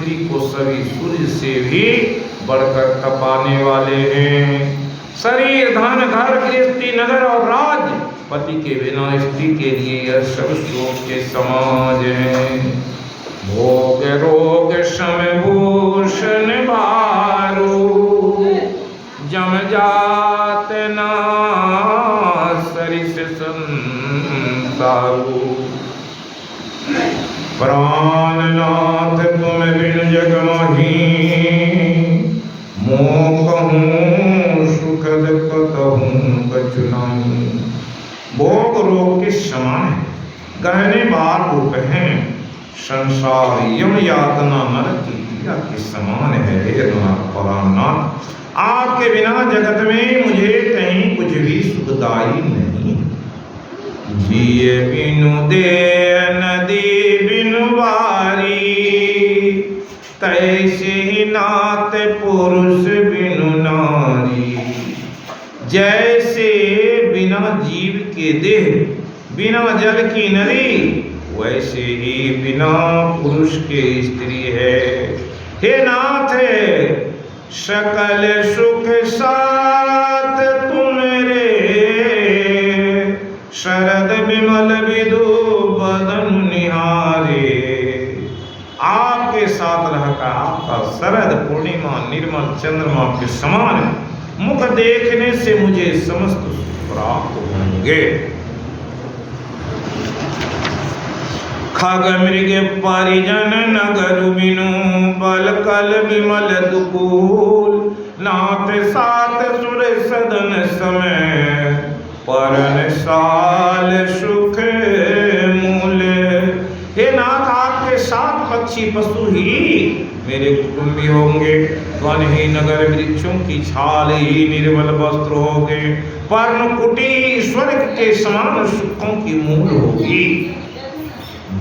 पृथ्वी को सभी सूर्य से भी बढ़कर तपाने वाले हैं। शरीर, धन, घर, गृहस्थी, नगर और राज्य, पति के बिना स्त्री के लिए यह सब शोक के समाज है। भोग रोग शम भूषण भारू, जम जात ना सरिस संसारू। प्राणनाथ तुम बिन जग माही, मोह कहूँ सुखद कतहूँ कछु नहीं। भोग रोग के समान है, गहने बार रूप हैं, संसार यम यातना नरक की पीड़ा के समान है। हे प्राणनाथ, आपके बिना जगत में मुझे कहीं कुछ भी सुखदायी नहीं। जिए बिनु दे नदी बिनु बारी, तैसे ही नाथ पुरुष बिनु नारी। जैसे बिना जीव के देह, बिना जल की नदी, वैसे ही बिना पुरुष के स्त्री है। हे नाथ, सकल सुख साथ तुमरे, शरद विमल विदु बदन निहारे। आपके साथ रहकर आपका शरद पूर्णिमा निर्मल चंद्रमा के समान मुख देखने से मुझे समस्त सुख प्राप्त होंगे। खग मृग परिजन नगर बिनु, बल कल विमल दुकूल। नाथ साथ सुर सदन समय, परन साल सुख मूल। हे नाथ, आपके साथ पक्षी पशु ही मेरे कुटुंबी होंगे। वन ही नगर वृक्षों की छाल ही निर्मल वस्त्र होंगे। पर्ण कुटी स्वर्ग के समान सुखों की मूल होगी।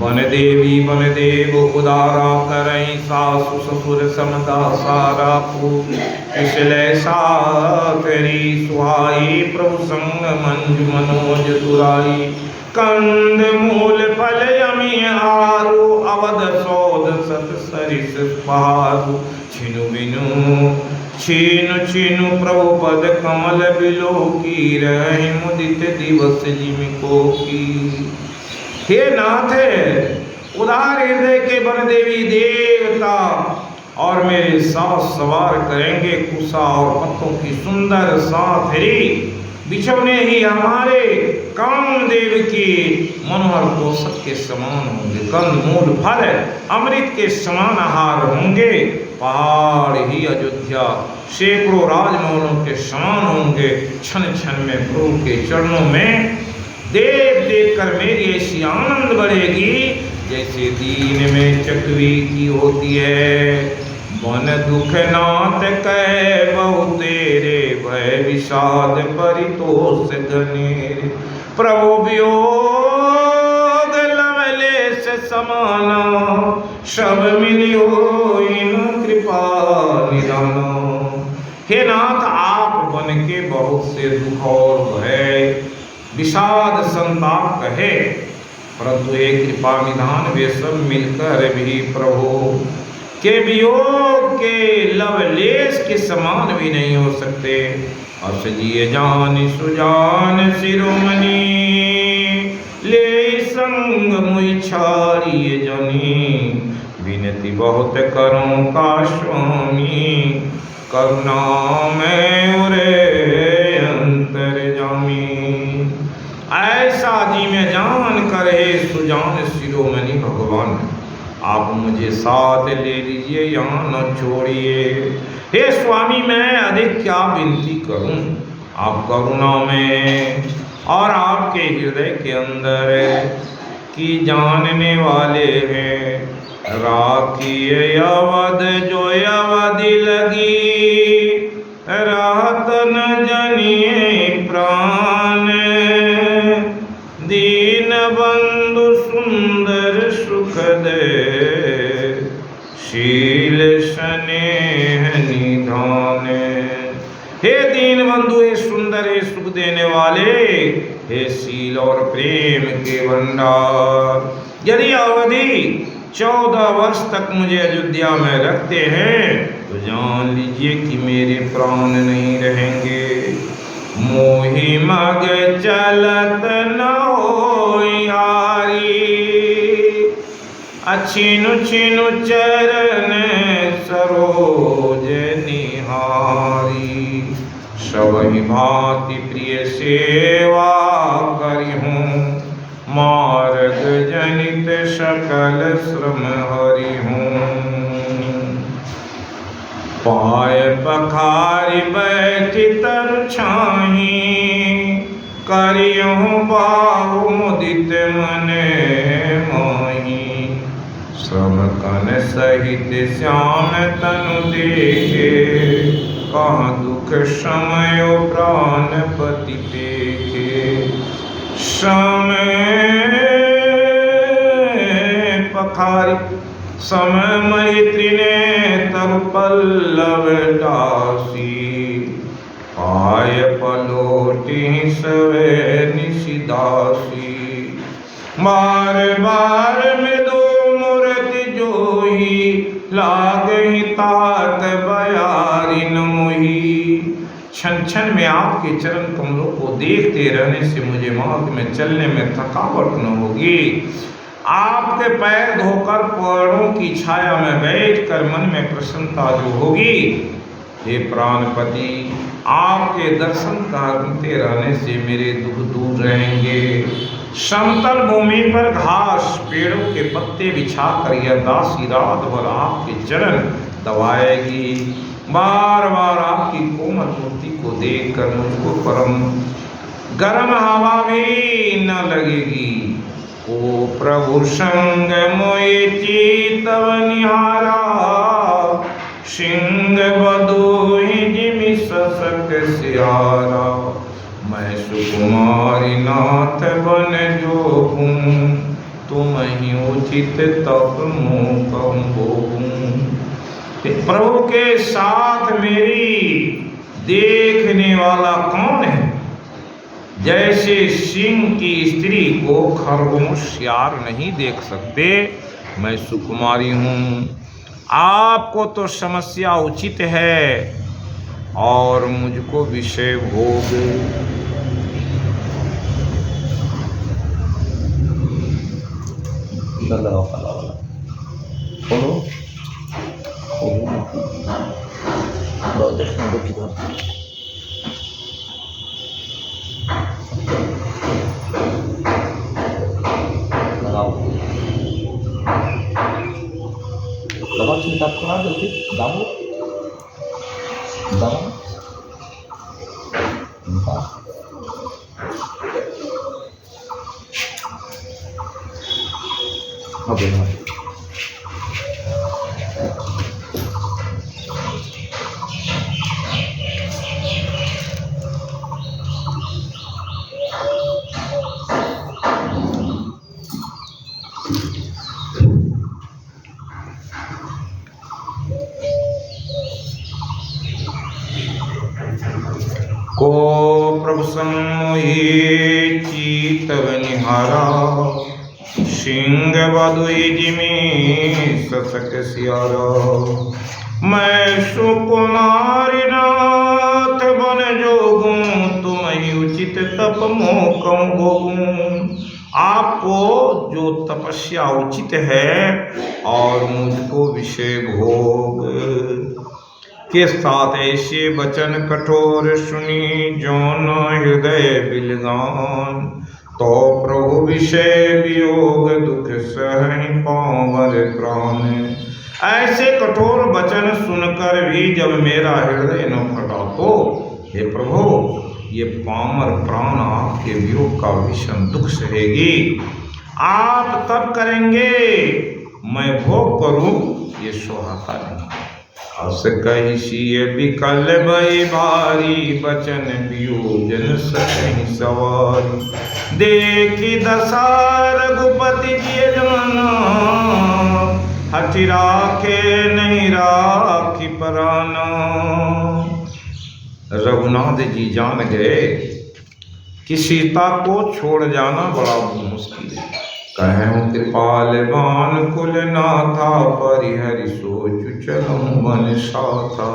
वन देवी वन देव उदारा करई, सासु ससुर समदा सारा पूज। इसले सातरी सुहाई, प्रभु संग मंजु मनोज तुराई। कंद मूल फल यमी आरु, अवध सौद सत सरिस पारु। छिनु बिनु छीनु छीनु प्रभु पद कमल बिलो की, रही मुदित दिवस जिमिको की। हे नाथ, उदार हृदय के वन देवी देवता और मेरे साथ सवार करेंगे। कुशा और पत्तों की सुंदर साथरी बिछौने ही हमारे कामदेव की मनोहर पोषक के समान होंगे। कंद मूल फल अमृत के समान आहार होंगे। पहाड़ ही अयोध्या सैकड़ों राजमहलों के समान होंगे। क्षण क्षण में प्रभु के चरणों में देख देख कर मेरी ऐसी आनंद बढ़ेगी, जैसे दीन में चकवी की होती है। मन दुख नाथ कह बहु तेरे, भय विषाद परितोष घनेरे। प्रभु वियोग लवलेश समाना, सब मिलियो इन कृपा निदाना। हे नाथ, आप बन के बहुत से दुख और भय विषाद संताप कहे, परंतु एक कृपा निधान वे सब मिलकर भी प्रभु के वियोग के लवलेश के समान भी नहीं हो सकते। हर्ष जिए जान सुजान शिरोमणि, ले संग मुई छाड़िए जनी। विनती बहुत करूं का स्वामी, करुणा में उरे अंतर जामी। ऐसा जी में जान करे सुजान शिरोमणि भगवान, आप मुझे साथ ले लीजिए, यहाँ न छोड़िए। हे स्वामी, मैं अधिक क्या विनती करूं, आप करुणा में और आपके हृदय के अंदर की जानने वाले हैं। राखिए अवध जो अवधि लगी, रात न जनिए प्राण। दीन बंधु सुंदर सुख दे, शील स्नेह निधान। हे दीन बंधु, हे सुंदर, हे सुख देने वाले, हे शील और प्रेम के भंडार। यदि अवधि 14 वर्ष तक मुझे अयोध्या में रखते हैं तो जान लीजिए कि मेरे प्राण नहीं रहेंगे। मोहि मग चलत न होई हारी, अछिनु छिनु चरण सरोज निहारी। सबहि भांति प्रिय सेवा करिहूँ, मार्ग जनित सकल श्रम हरिहूँ। पाय पखारि बैठि तरु छाही, करिहूँ बाहु मुदित मने माही। सब कन सहित श्याम तनु देखे, कहाँ दुख समय प्राणपति देखे। समय पखारि समय मैत्री ने तरु पल्लव दासी। पाय पलोटी सवे निशिदासी, बार बार मृदु मूर्ति जोही। लागहि तात बयारिन मोही। क्षण क्षण में आपके चरण कमलों को देखते रहने से मुझे मार्ग में चलने में थकावट न होगी। आपके पैर धोकर पेड़ों की छाया में बैठकर मन में प्रसन्नता जो होगी। हे प्राणपति, आपके दर्शन करते रहने से मेरे दुख दूर रहेंगे। समतल भूमि पर घास पेड़ों के पत्ते बिछाकर यह दासी रात भर आपके चरण दबाएगी। बार बार आपकी कोमल मूर्ति को देखकर मुझको परम गर्म हवा भी न लगेगी। ओ प्रभु संग मोहि चितव निहारा, सिंह बदोहि जिमि ससक सियारा। मैं सुकुमारी नाथ बन जोगूं, तुम ही उचित तप मोकम बोगूं। प्रभु के साथ मेरी देखने वाला कौन है? जैसे सिंह की स्त्री को खरगोश सियार नहीं देख सकते, मैं सुकुमारी हूँ। आपको तो समस्या उचित है और मुझको विषय भोग। लगाओ चिंता करा जल्दी दाबो दाबो ओके को प्रभु समोहि चितव निहारा, सिंह बदुई जिमि ससक सियारा। मैं सुकुमारी नाथ बन जोगूं, तुम ही उचित तप मोकम भोगूं। आपको जो तपस्या उचित है और मुझको विषय भोग के साथ ऐसे वचन कठोर सुनी जो न हृदय बिलगान। तो प्रभु विषय वियोग दुख सहहि पावर प्राण। ऐसे कठोर वचन सुनकर भी जब मेरा हृदय न फटा तो हे प्रभु, ये पामर प्राण आपके वियोग का भीषण दुख सहेगी। आप तब करेंगे, मैं भोग करूं, ये सोहाता नहीं। अस कहिसिय विकल भई भारी, बचन वियोजन सकहि सवारी। देखी दशा रघुपति जिय जाना, हठि राखे नहीं राखी पराना। रघुनाथ जी जान गए कि सीता को छोड़ जाना बड़ा मुश्किल है। कहूँ कृपाल बान कुल नाथा, परिहरि सोच चलूं बन साथा।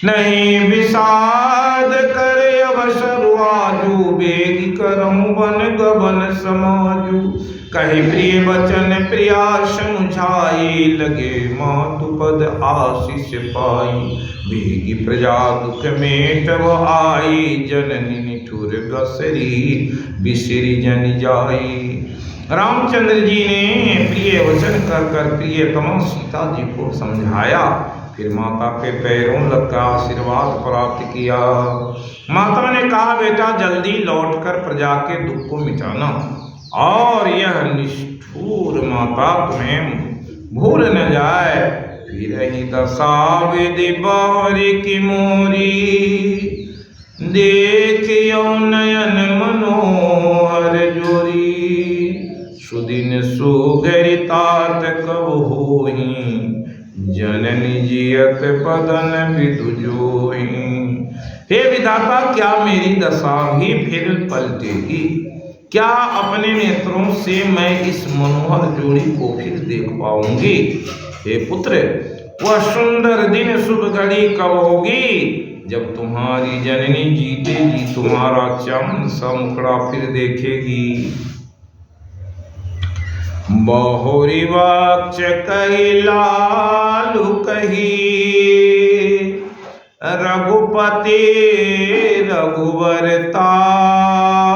नहीं विषाद करे अवसर आजू, बेगी करऊं बन गबन समाजू। कही प्रिय वचन प्रिया समुझाई, लगे मातु पद आशीष पाई। बेगी प्रजा दुख मेटव आई, जननी निठुर बसरी बिसरी जन जाई। रामचंद्र जी ने प्रिय वचन कर कर प्रियतमा सीता जी को समझाया, फिर माता के पैरों लगकर आशीर्वाद प्राप्त किया। माता ने कहा, बेटा जल्दी लौटकर प्रजा के दुख को मिटाना, और यह निष्ठुर माता तुम्हें भूल न जाए। फिर ही दशा विधि बारी की मोरी, देखियो नयन मनोहर जोरी। सुदिन सुगरितात कब होही, जननी जियत पदन विदु जोही। हे विधाता, क्या मेरी दशा भी फिर पलटेगी? क्या अपने नेत्रों से मैं इस मनोहर जोड़ी को फिर देख पाऊंगी? हे पुत्र, वह सुंदर दिन शुभ घड़ी कब होगी जब तुम्हारी जननी जीते जी तुम्हारा चमन सा मुखड़ा फिर देखेगी। बहुरी वक्ष कही लालू कही, रघुपति रघुवर तात।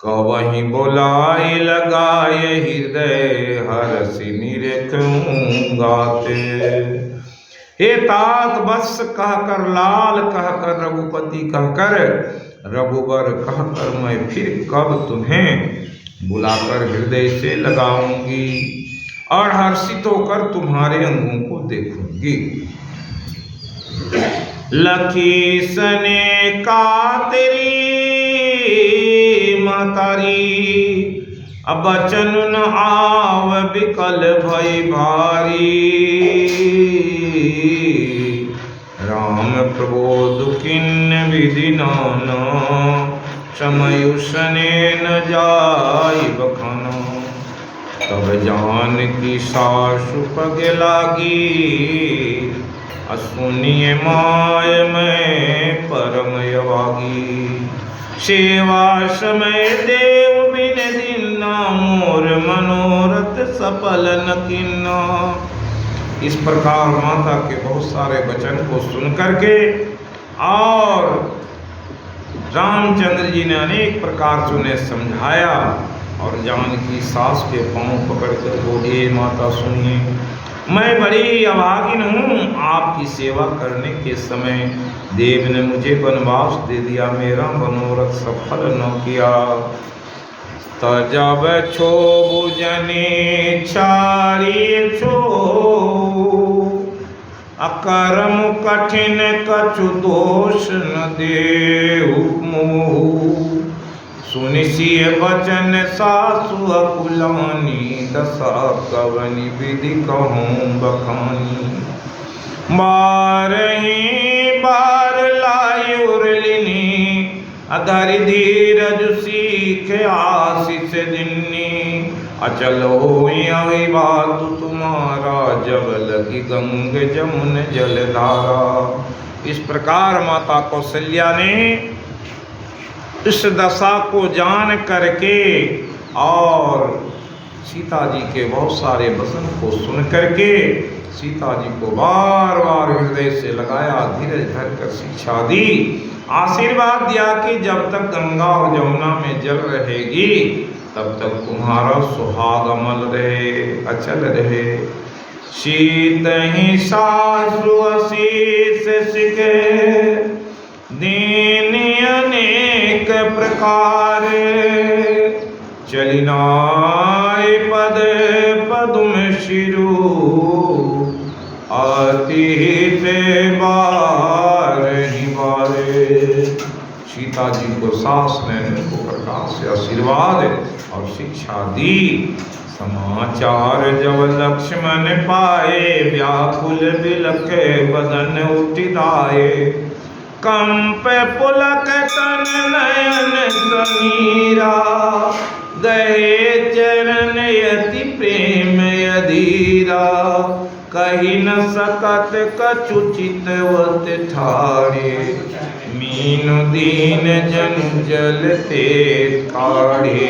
कवहीं बोलाई लगाए हृदय, हरसि निरखूं गाते। हे तात, वत्स कहकर, लाल कहकर, रघुपति कहकर, रघुवर कहकर मैं फिर कब तुम्हें बुलाकर हृदय से लगाऊंगी और हर्षित होकर तुम्हारे अंगों को देखूंगी। लखीसने का तेरी मातारी, अब बचन न आव विकल भई भारी। राम प्रबोध किन्न विधि नाना, समयुषने न जाय बखाना। तब जान की सासु पग लागी, असुनिय माय में परम यवागी। सेवा समय देव बिन दिना, मोर मनोरथ सफल न किन्ना। इस प्रकार माता के बहुत सारे वचन को सुन करके और रामचंद्र जी ने अनेक प्रकार से उन्हें समझाया, और जानकी सास के पांव पकड़कर बोले, माता सुनिए, मैं बड़ी अभागिन हूँ। आपकी सेवा करने के समय देव ने मुझे वनवास दे दिया, मेरा मनोरथ सफल न किया। तजब छो जने छाड़ी छो, अकर्म कठिन कछु दोष न देहु मोह। सुनिसिय वचन सासु अकुलानी, दशा कवनि विधि कहूँ बखानी। बारही बार लाई उरलिनी, अधरि धीरज सीख आशीष दिन्नी। अचल होई आई बात तुम्हारा, जब लगी गंग जमुन जलधारा। इस प्रकार माता कौशल्या ने इस दशा को जान करके और सीता जी के बहुत सारे वचन को सुन करके सीता जी को बार बार हृदय से लगाया, धीरज धर कर शिक्षा दी, आशीर्वाद दिया कि जब तक गंगा और यमुना में जल रहेगी तब तक तुम्हारा सुहाग अमल रहे, अचल रहे। शीत ही सासु अशीष सिखे, दीन अनेक प्रकार। चलिनाय पद पदुम शिरु, अतीत बारहि बारे। सीता जी को सास ने उनको प्रकार से आशीर्वाद और शिक्षा दी। समाचार जब लक्ष्मण पाए, व्याकुल बिलखे बदन उठिदाए। कंप पुलक तन नयन समीरा, गए चरण यति प्रेम अधीरा, कही न सकत कछु चितवत ठाड़े, मीनु दीन जन जलते ठाड़े।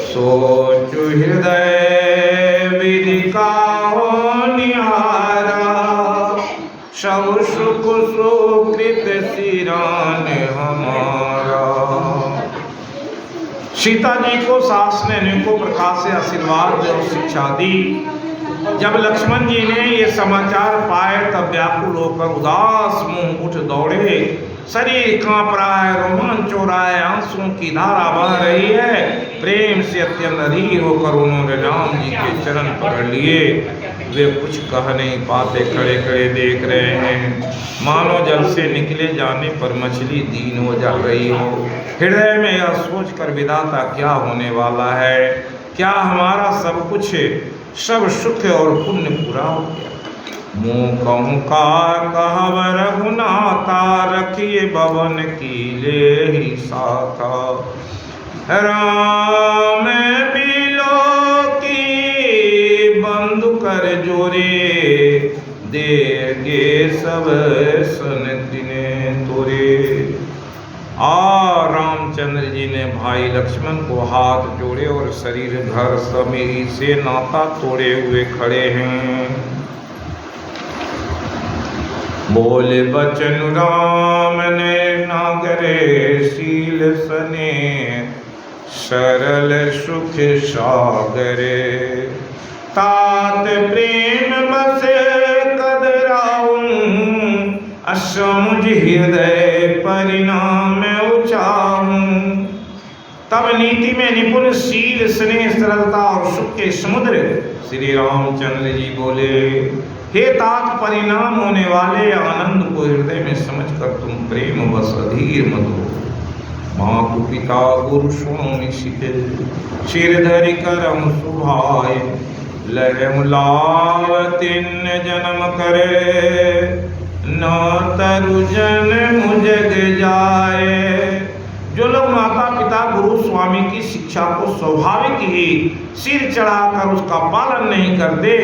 सोचु हृदय विधि काहो निहारा, सब सुख सुकृत सिरान हमारा। सीता जी को सास ने अनेकों प्रकार से आशीर्वाद और शिक्षा दी। जब लक्ष्मण जी ने ये समाचार पाए तब व्याकुल होकर उदास मुंह उठ दौड़े। शरीर कांप रहा है, रोमांच हो रहा है, आंसुओं की धारा बह रही है। प्रेम से अत्यंत अधीर होकर उन्होंने राम जी के चरण पकड़ लिए। वे कुछ कह नहीं पाते, खड़े खड़े देख रहे हैं, मानो जल से निकले जाने पर मछली दीन हो जा रही हो। हृदय में यह सोच कर विधाता क्या होने वाला है, क्या हमारा सब कुछ सब सुख और पुण्य पूरा हो गया। मुँह कहूँ का कहव रघुनाथा, रखिए भवन की ले ही साथा। राम बिलो की बंधु कर जोरे, देगे सब सन दिने तोरे। रामचंद्र जी ने भाई लक्ष्मण को हाथ जोड़े और शरीर घर समीरी से नाता तोड़े हुए खड़े हैं। बोले बचन राम ने नागरे, शील सने सरल सुख सागरे। तात प्रेम बसे कदराऊं, असमुझ हृदय परिणाम उचाऊं। तब नीति में निपुण, शील स्नेह सरलता और सुख के समुद्र श्री रामचंद्र जी बोले, हे तात, परिणाम होने वाले आनंद को हृदय में समझकर तुम प्रेम बस अधीर मत हो। मातु पिता गुरु सुनो निशिते, सिर धरि करम सुभाए। लहम लावतिन जन्म करे, न तरु जन्म जग जाए। जो लोग माता पिता गुरु स्वामी की शिक्षा को स्वाभाविक ही सिर चढ़ाकर उसका पालन नहीं करते,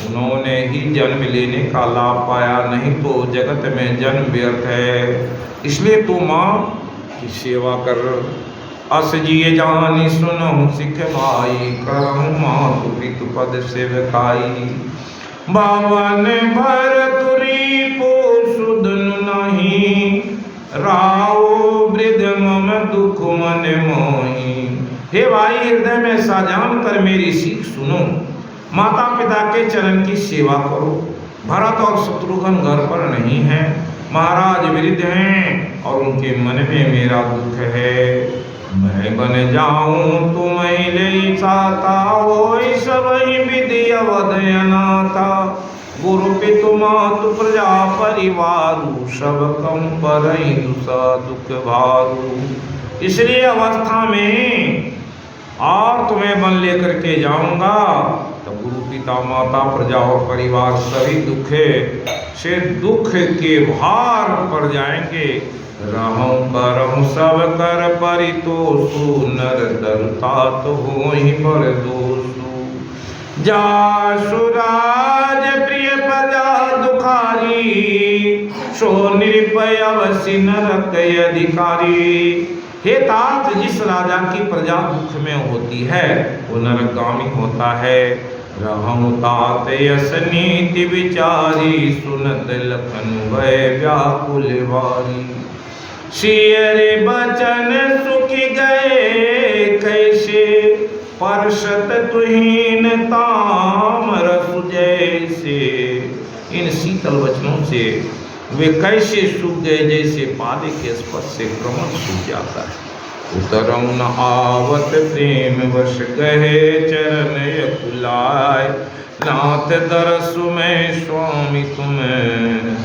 उन्होंने ही जन्म लेने का लाभ पाया, नहीं तो जगत में जन्म व्यर्थ है। इसलिए तू माँ की सेवा कर। अस जिए जानी सुनो सिख भाई, करहूँ मातु पितु पद सेवकाई। बावन भर तुरी पोसुदनु नहीं, राव वृद्ध मम दुख मन मोही। हे भाई, हृदय में साजान कर मेरी सीख सुनो। माता पिता के चरण की सेवा करो। भरत और शत्रुघ्न घर पर नहीं है, महाराज वृद्ध हैं और उनके मन में मेरा दुख है। मैं बन जाऊं तुम ले साता, हो सबई विधि अवध अनाथा। गुरु पितु मातु प्रजा परिवारु, सब कम पर दुसा दुख भारू। इसलिए अवस्था में और तुम्हें बन लेकर के जाऊंगा, तो गुरु पिता माता प्रजा और परिवार सभी दुख से दुख के भार पर जाएंगे। रहूं करहूं सब कर परितोषु, नर दरुता तो हो ही पर दोषु। जासु राज प्रिय प्रजा दुखारी, सो निरपय अवसि नरक अधिकारी। हे तात, जिस राजा की प्रजा दुख में होती है वो नरकगामी होता है। रहूं तात यस नीति विचारी, सुनत लखन भय व्याकुल वारी। सियरे बचन सुखी गए कैसे, परसत तुहीन ताम्र जैसे। इन शीतल वचनों से वे कैसे सूख गए, जैसे पाले के स्पर्श से कमल सूख जाता है। उतरऊ न आवत प्रेम वश, गहे चरण यकुलाय। नाथ दरसु में स्वामी तुम्हें,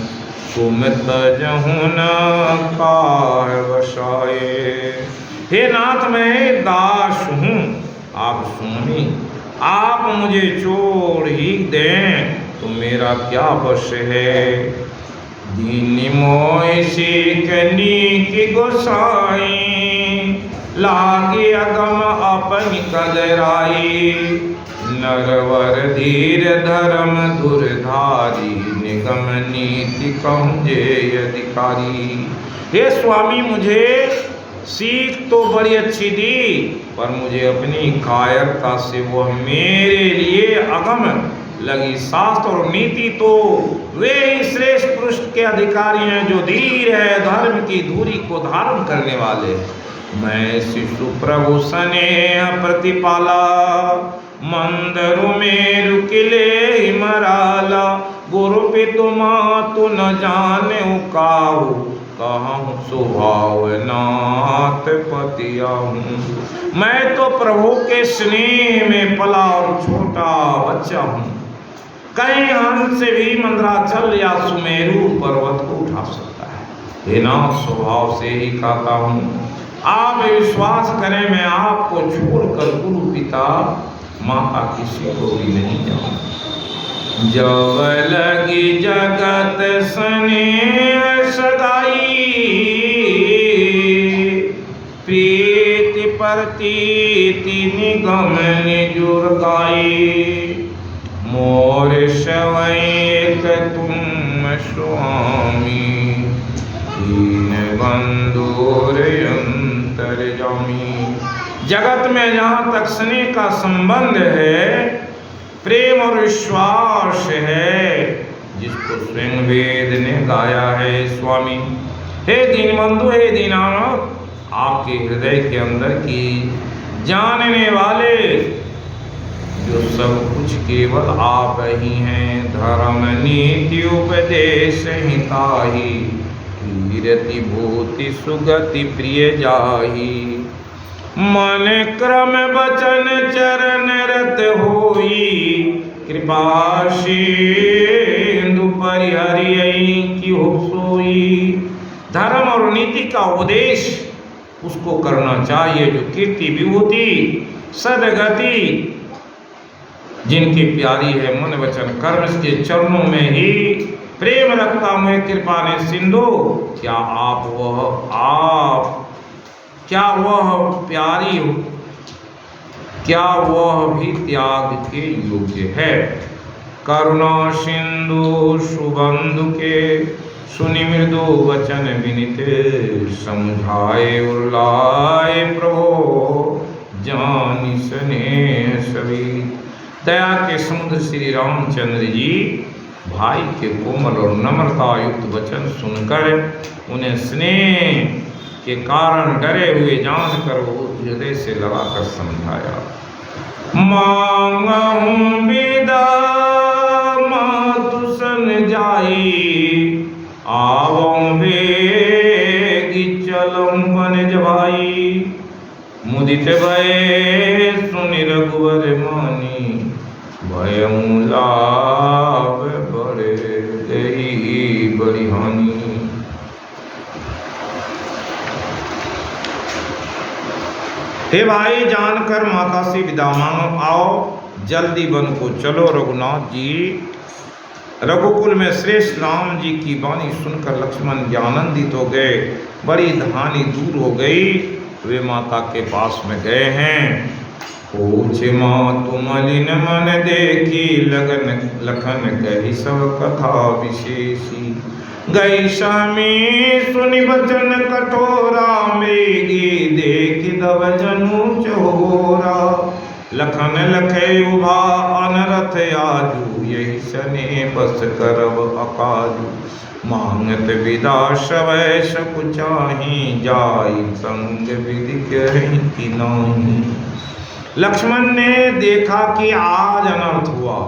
तुम तजहु न काह वसाए। हे नाथ, मैं दास हूँ, आप स्वामी, आप मुझे छोड़ ही दें तो मेरा क्या वश है। दीन मोय सीखनी की गोसाई, लागे अगम अपनी कदराई। नरवर धीर धर्म दुर्धारी, निगम नीति कहूँ जे अधिकारी। हे स्वामी, मुझे सीख तो बड़ी अच्छी दी, पर मुझे अपनी कायरता से वह मेरे लिए अगम लगी। शास्त्र और नीति तो वे ही श्रेष्ठ पुरुष के अधिकारी हैं जो धीर है, धर्म की धुरी को धारण करने वाले। मैं शिशु प्रभु स्नेह प्रतिपाला, मंदिर में रुकिले मराला। गुरु पितु मातु न जाने काहू, कहूँ स्वभाव नाथ पतिया हूँ। मैं तो प्रभु के स्नेह में पला और छोटा बच्चा हूँ। कहीं हंस भी मंदराचल या सुमेरु पर्वत को उठा सकता है। हे नाथ, स्वभाव से ही कहता हूँ। आप विश्वास करें, मैं आपको छोड़कर गुरु पिता माता किसी को भी नहीं जाऊँ। जब लगी जगत स्नेह सगाई, प्रीति प्रतीति निगम निजुर गाई। मोर शवैक तुम स्वामी, दीन बंधुर अंतर्यामी। जगत में जहाँ तक स्नेह का संबंध है, प्रेम और विश्वास है, जिसको स्वयं वेद ने गाया है। स्वामी, हे दीनबंधु, हे दीनानाथ, आपके हृदय के अंदर की जानने वाले जो सब कुछ केवल आप ही हैं। धर्म नीति उपदेश हिताही, कीरति भूति सुगति प्रिय जाही। मन क्रम बचन चरण रत होई, कृपा सिंधु परिहरि की हो सोई। धर्म और नीति का उपदेश उसको करना चाहिए जो कीर्ति विभूति सदगति जिनकी प्यारी है। मन वचन कर्म के चरणों में ही प्रेम रखता हूँ। कृपा ने सिंधु, क्या वह प्यारी हो, क्या वह भी त्याग के योग्य है। करुणा सिंधु सुबंधु के, सुनि मृदु वचन विनित। समझाए उल्लाए प्रभु, जानि स्नेह सभी। दया के समुद्र श्री रामचंद्र जी भाई के कोमल और नम्रता युक्त वचन सुनकर उन्हें स्नेह के कारण डरे हुए जानकर वो हृदय से लगाकर समझाया। मांगहूँ विदा मातु सन जाई, आवों बेगी चलूं बनज भाई। मुदित भय सुनि रघुवर मानी, भयं लाभ बड़े गई बड़ी हानि। हे भाई, जानकर माता से विदा मांगो, आओ जल्दी वन को चलो। रघुनाथ जी, रघुकुल में श्रेष्ठ राम जी की वाणी सुनकर लक्ष्मण आनंदित हो गए। बड़ी धानी दूर हो गई, वे माता के पास में गए हैं। पूछ माँ तुम मलिन मन देखी, लगन लखन कही सब कथा विशेषी। गई स्वामी सुनि बचन कठोरा, मृगी देखी दब जनु चहोरा। लखन लखे उभा अनरथ आजू, यही सने बस करब अकाजू। मांगत विदा सवै सकुचाही, जाई संग विधि कहीं कि नाही। लक्ष्मण ने देखा कि आज अनर्थ हुआ,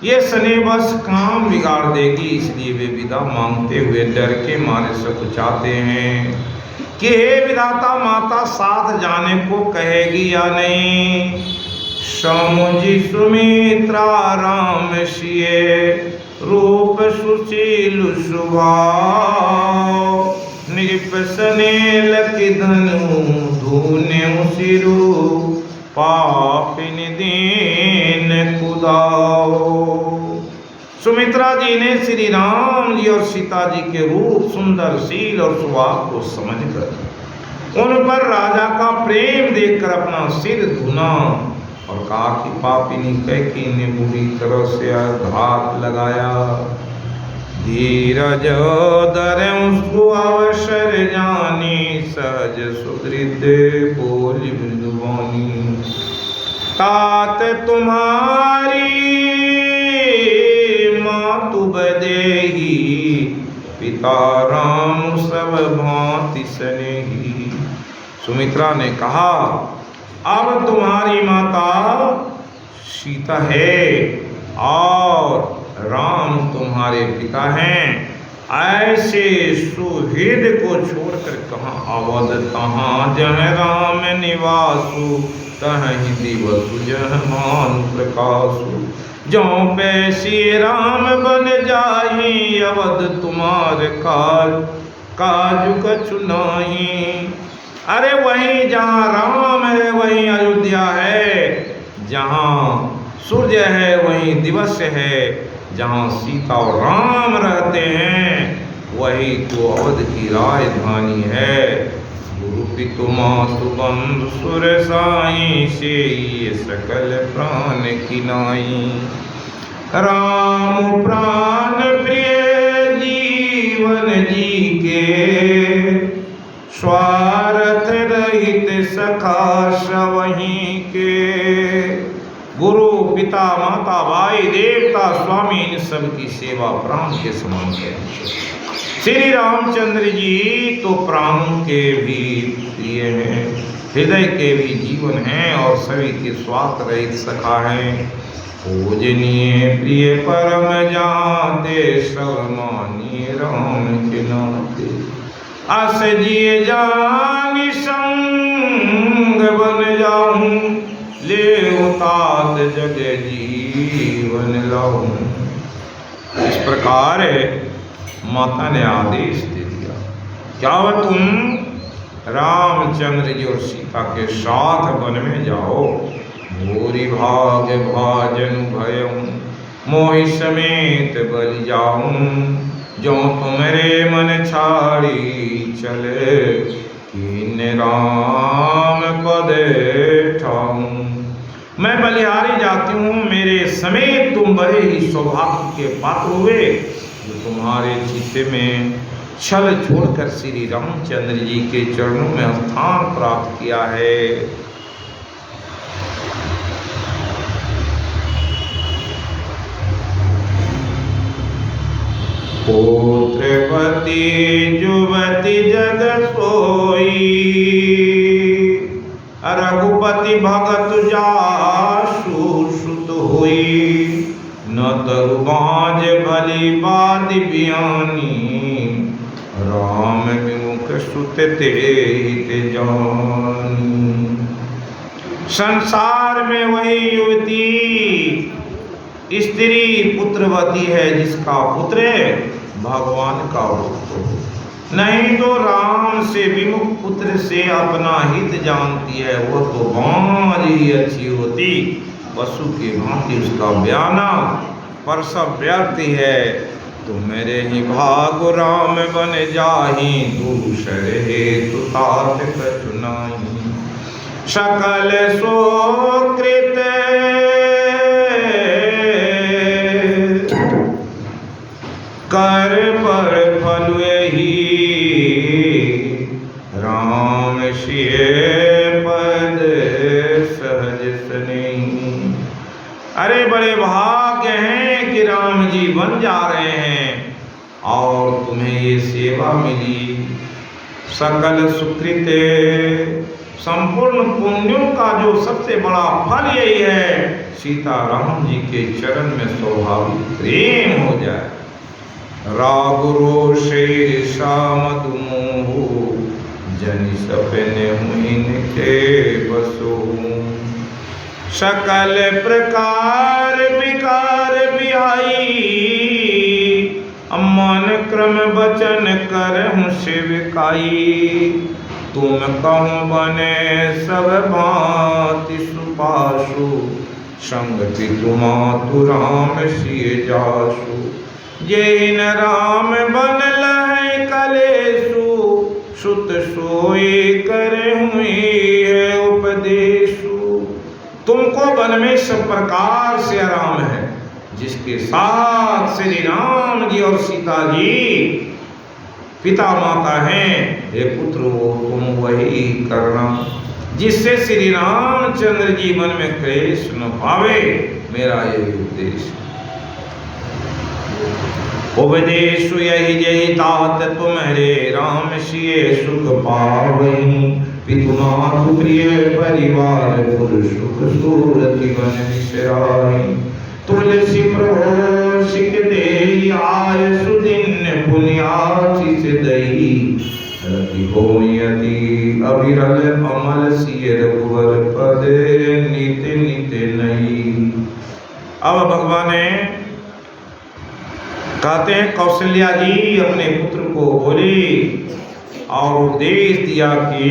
ये सने बस काम बिगाड़ देगी, इसलिए वे विदा मांगते हुए डर के मारे सकुचाते हैं कि हे विधाता, माता साथ जाने को कहेगी या नहीं। समुझी सुमित्रा राम सिए, रूप सुशील स्वभाव। नृप सनेल की धनु धूने सिरु, पापिन दीन कुदाओ। सुमित्रा जी ने श्री राम जी और सीता जी के रूप, सुंदर, शील और स्वभाव को समझकर उन पर राजा का प्रेम देखकर अपना सिर धुना और कहा कि पापिनी कैकेयी ने बुरी तरह से आघात लगाया। धीरज धरऊं उसको अवसर जानी, सहज सुदृढ़ बोली मृदुवानी। तात तुम्हारी मातु बदेही, पिता राम सब भांति स्नेही। सुमित्रा ने कहा, अब तुम्हारी माता सीता है और राम तुम्हारे पिता हैं। ऐसे सुहृद को छोड़कर कहाँ अवध, कहाँ जह राम निवासु, तहीं दिवसु जह मान प्रकाशु। जो पैसी राम बन जाही, अवध तुम्हार काजु कछु नाही। अरे वहीं जहाँ राम है वहीं अयोध्या है, जहाँ सूर्य है वहीं दिवस है, जहाँ सीता और राम रहते हैं वही तो अवध की राजधानी है। गुरु पितु मातु बंधु सुर साई, से ये सकल प्राण की नाई। राम प्राण प्रिय जीवन जी के, स्वार्थ रहित सखा वहीं के। गुरु, पिता, माता, भाई, देवता, स्वामी, इन सब की सेवा प्राण के समान है। श्री रामचंद्र जी तो प्राणों के भी प्रिय हैं, हृदय के भी जीवन हैं और सभी के स्वार्थ रहित सखा हैं। पूजनीय प्रिय परम जाते, सब मानिए राम के नाते। अस जिए जानि संग बन जाऊं, ले उतात जग जीवन लाऊं। इस प्रकार माता ने आदेश दे दिया, क्या तुम रामचंद्र जी और सीता के साथ वन में जाओ। भूरि भाग भाजन भयऊं, मोहि समेत बलि जाऊं। जो तुम्हारे मन छाड़ी चले, कीन राम पद ठाऊं। मैं बलिहारी जाती हूँ, मेरे समेत तुम बड़े ही सौभाग्य के पात्र हुए, जो तुम्हारे चित्त में छल छोड़कर श्री रामचंद्र जी के चरणों में स्थान प्राप्त किया है। पुत्रवती जुवती जग सोई, रघुपति भगत जासु सुत हुई। न तरु बाज भली बात बयानी, राम विमुख सुत ते हित जानी। संसार में वही युवती स्त्री पुत्रवती है जिसका पुत्र भगवान का भक्त हो। नहीं तो राम से विमुख पुत्र से अपना हित जानती है, वो तो बांझ ही अच्छी होती, पशु की भांति उसका बयाना, पर सब व्यर्थ है। तो मेरे ही भाग राम बन जाही, दूसरे हेतु तात कछु नाही। सकल सोकृत कर पर फल ही, राम सिय पद सहज स्नेही। अरे बड़े भाग्य हैं कि राम जी बन जा रहे हैं और तुम्हें ये सेवा मिली। सकल सुकृत, संपूर्ण पुण्यों का जो सबसे बड़ा फल यही है, सीता राम जी के चरण में स्वाभाविक प्रेम हो जाए। राग रोषे मधुमोह, जनि सपने इनके बसो। सकल प्रकार विकार बिहाई, मन क्रम बचन करहु सेविकाई। तुम कहूँ बने सब भांति सुपासु, संग पितु मातु राम सिय जासु। जय न राम बन लहै कलेसु सुत सोए करे हुए है उपदेशु। तुमको वन में सब प्रकार से आराम है, जिसके साथ श्री राम जी और सीता जी पिता माता हैं। हे पुत्र तुम वही करना, जिससे श्री रामचंद्र जी मन में क्लेश न पावे। मेरा यही उद्देश्य। उपदेश यही जय तात तुम्हारे राम सिय सुख पावई। पितु मातु प्रिय परिवार पुर सुख सूरति वन विसराई। तुलसी प्रभु सिख दे आय सुदिन पुण्याशीष दई। रति होयति अविरल अमल सिय रघुवर पद नित नित नई। अब भगवान कहते हैं कौशल्या जी अपने पुत्र को बोली और उपदेश दिया कि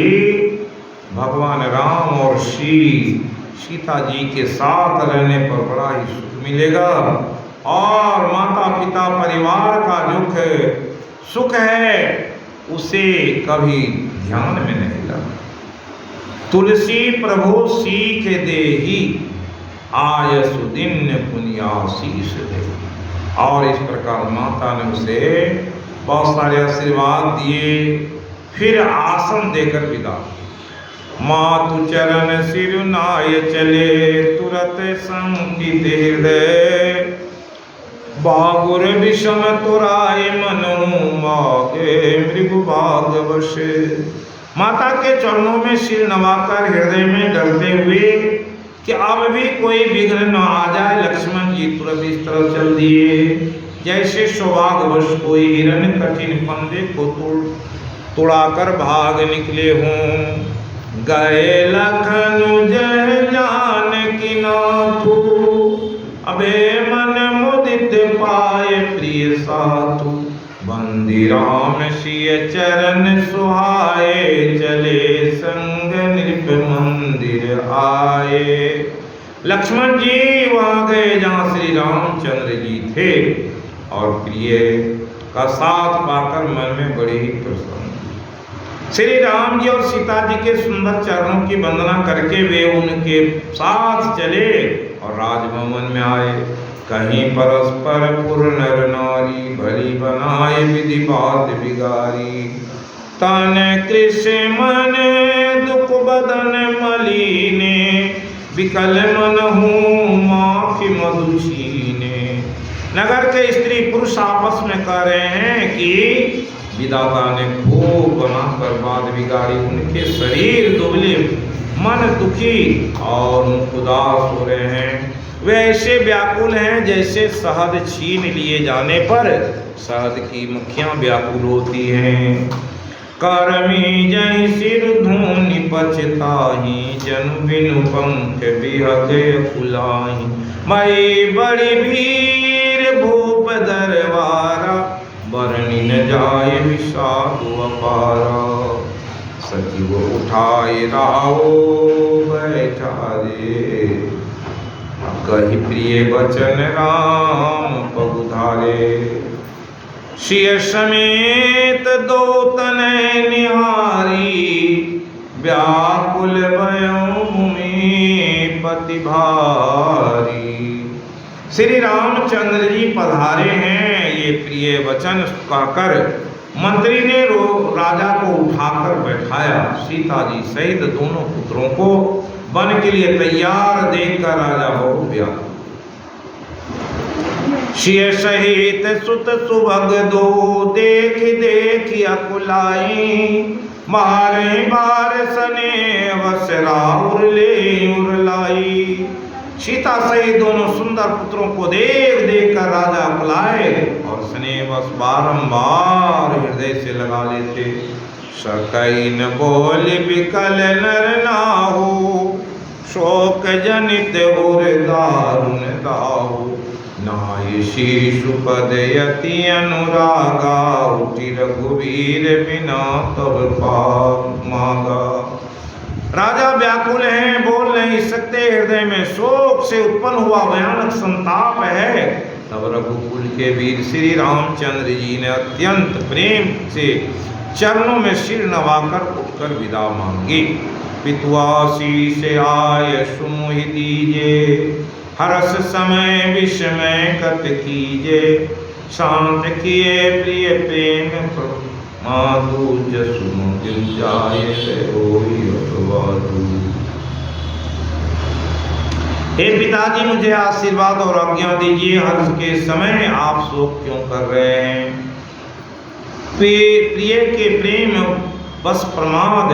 भगवान राम और सीता जी के साथ रहने पर बड़ा ही सुख मिलेगा, और माता पिता परिवार का जो सुख है उसे कभी ध्यान में नहीं लगा। तुलसी प्रभु सीख देहि आय सुदिन पुण्याशीष दे। और इस प्रकार माता ने उसे बहुत सारे आशीर्वाद दिए, फिर आसन देकर विदा। मातु चरण सिर नाय चले तुरत संकित हृदय। बागुर विषम तुराय मनु मागे मृगु भाग वशे। माता के चरणों में सिर नवाकर हृदय में डरते हुए कि अब भी कोई विघ्न न आ जाए, लक्ष्मण जी तुरंत इस तरफ चल दिए जैसे सौभाग्यवश कोई हिरण कठिन फंदे को तोड़ाकर भाग निकले हों। गए लखन जय जानकी नाथु अबे मन मुदित पाए प्रिय साथु। बंदी राम सिय चरण सुहाए चले संग नृप मंदिर आए। लक्ष्मण जी वहां गए जहां श्री रामचंद्र जी थे और प्रिय का साथ पाकर मन में बड़ी ही प्रसन्न। श्री राम जी और सीता जी के सुंदर चरणों की वंदना करके वे उनके साथ चले और राजभवन में आए। कहीं परस्पर पुर नर नारी भली बनाए विधि बात बिगारी। तन कृष्ण मन दुख बदन मलीने विकल मन हूँ माखी मधु छीने। नगर के स्त्री पुरुष आपस में कह रहे हैं कि विधाता ने खूब बनाकर बात बिगाड़ी। उनके शरीर दुबले मन दुखी और उदास हो रहे हैं। वे ऐसे व्याकुल हैं जैसे शहद छीन लिए जाने पर शहद की मक्खियां व्याकुल होती हैं। करमी जय सिर धूनि पछताही जनु बिनु पंख बिहगे फुलाही। मई बड़ी भीर भूप दरबारा बरनी न जाए विषादु अपारा। सचिव उठाए राहो बैठा रे कही प्रिय वचन राम पगुधारे। सिय समेत दो तनय निहारी व्याकुल भयो भूमि पति भारी। श्री रामचंद्र जी पधारे हैं ये प्रिय वचन कहकर मंत्री ने राजा को उठाकर बैठाया। सीता जी सहित दोनों पुत्रों को वन के लिए तैयार देखकर राजा बहुत व्याकुल। सिय सहित सुत सुभग दो देख देख अकुलाई। मारे बार सने वसरा उरले उरलाई। सीता सहित दोनों सुंदर पुत्रों को देख देख कर राजा बुलाए और स्नेह बस बारंबार हृदय से लगा लेते। सकई न बोल विकल नर नाहु शोक जनित उर दारुण दाहु। नाय शीशुपद यति अनुरागा उठि रघुवीर बिना तब पाग मागा। राजा व्याकुल हैं, बोल नहीं सकते, हृदय में शोक से उत्पन्न हुआ भयानक संताप है। तब रघुकुल के वीर श्री रामचंद्र जी ने अत्यंत प्रेम से चरणों में सिर नवाकर उठकर विदा मांगी। पितुआसी से आय सुमुहि दीजे, हरस समय विषमय कत कीजे, शांत किए प्रिय प्रेम माधु, जसु दिल जाए होई अपवादु। हे पिताजी, मुझे आशीर्वाद और आज्ञा दीजिए। हर्ष के समय आप शोक क्यों कर रहे हैं? प्रिय के प्रेम बस प्रमाद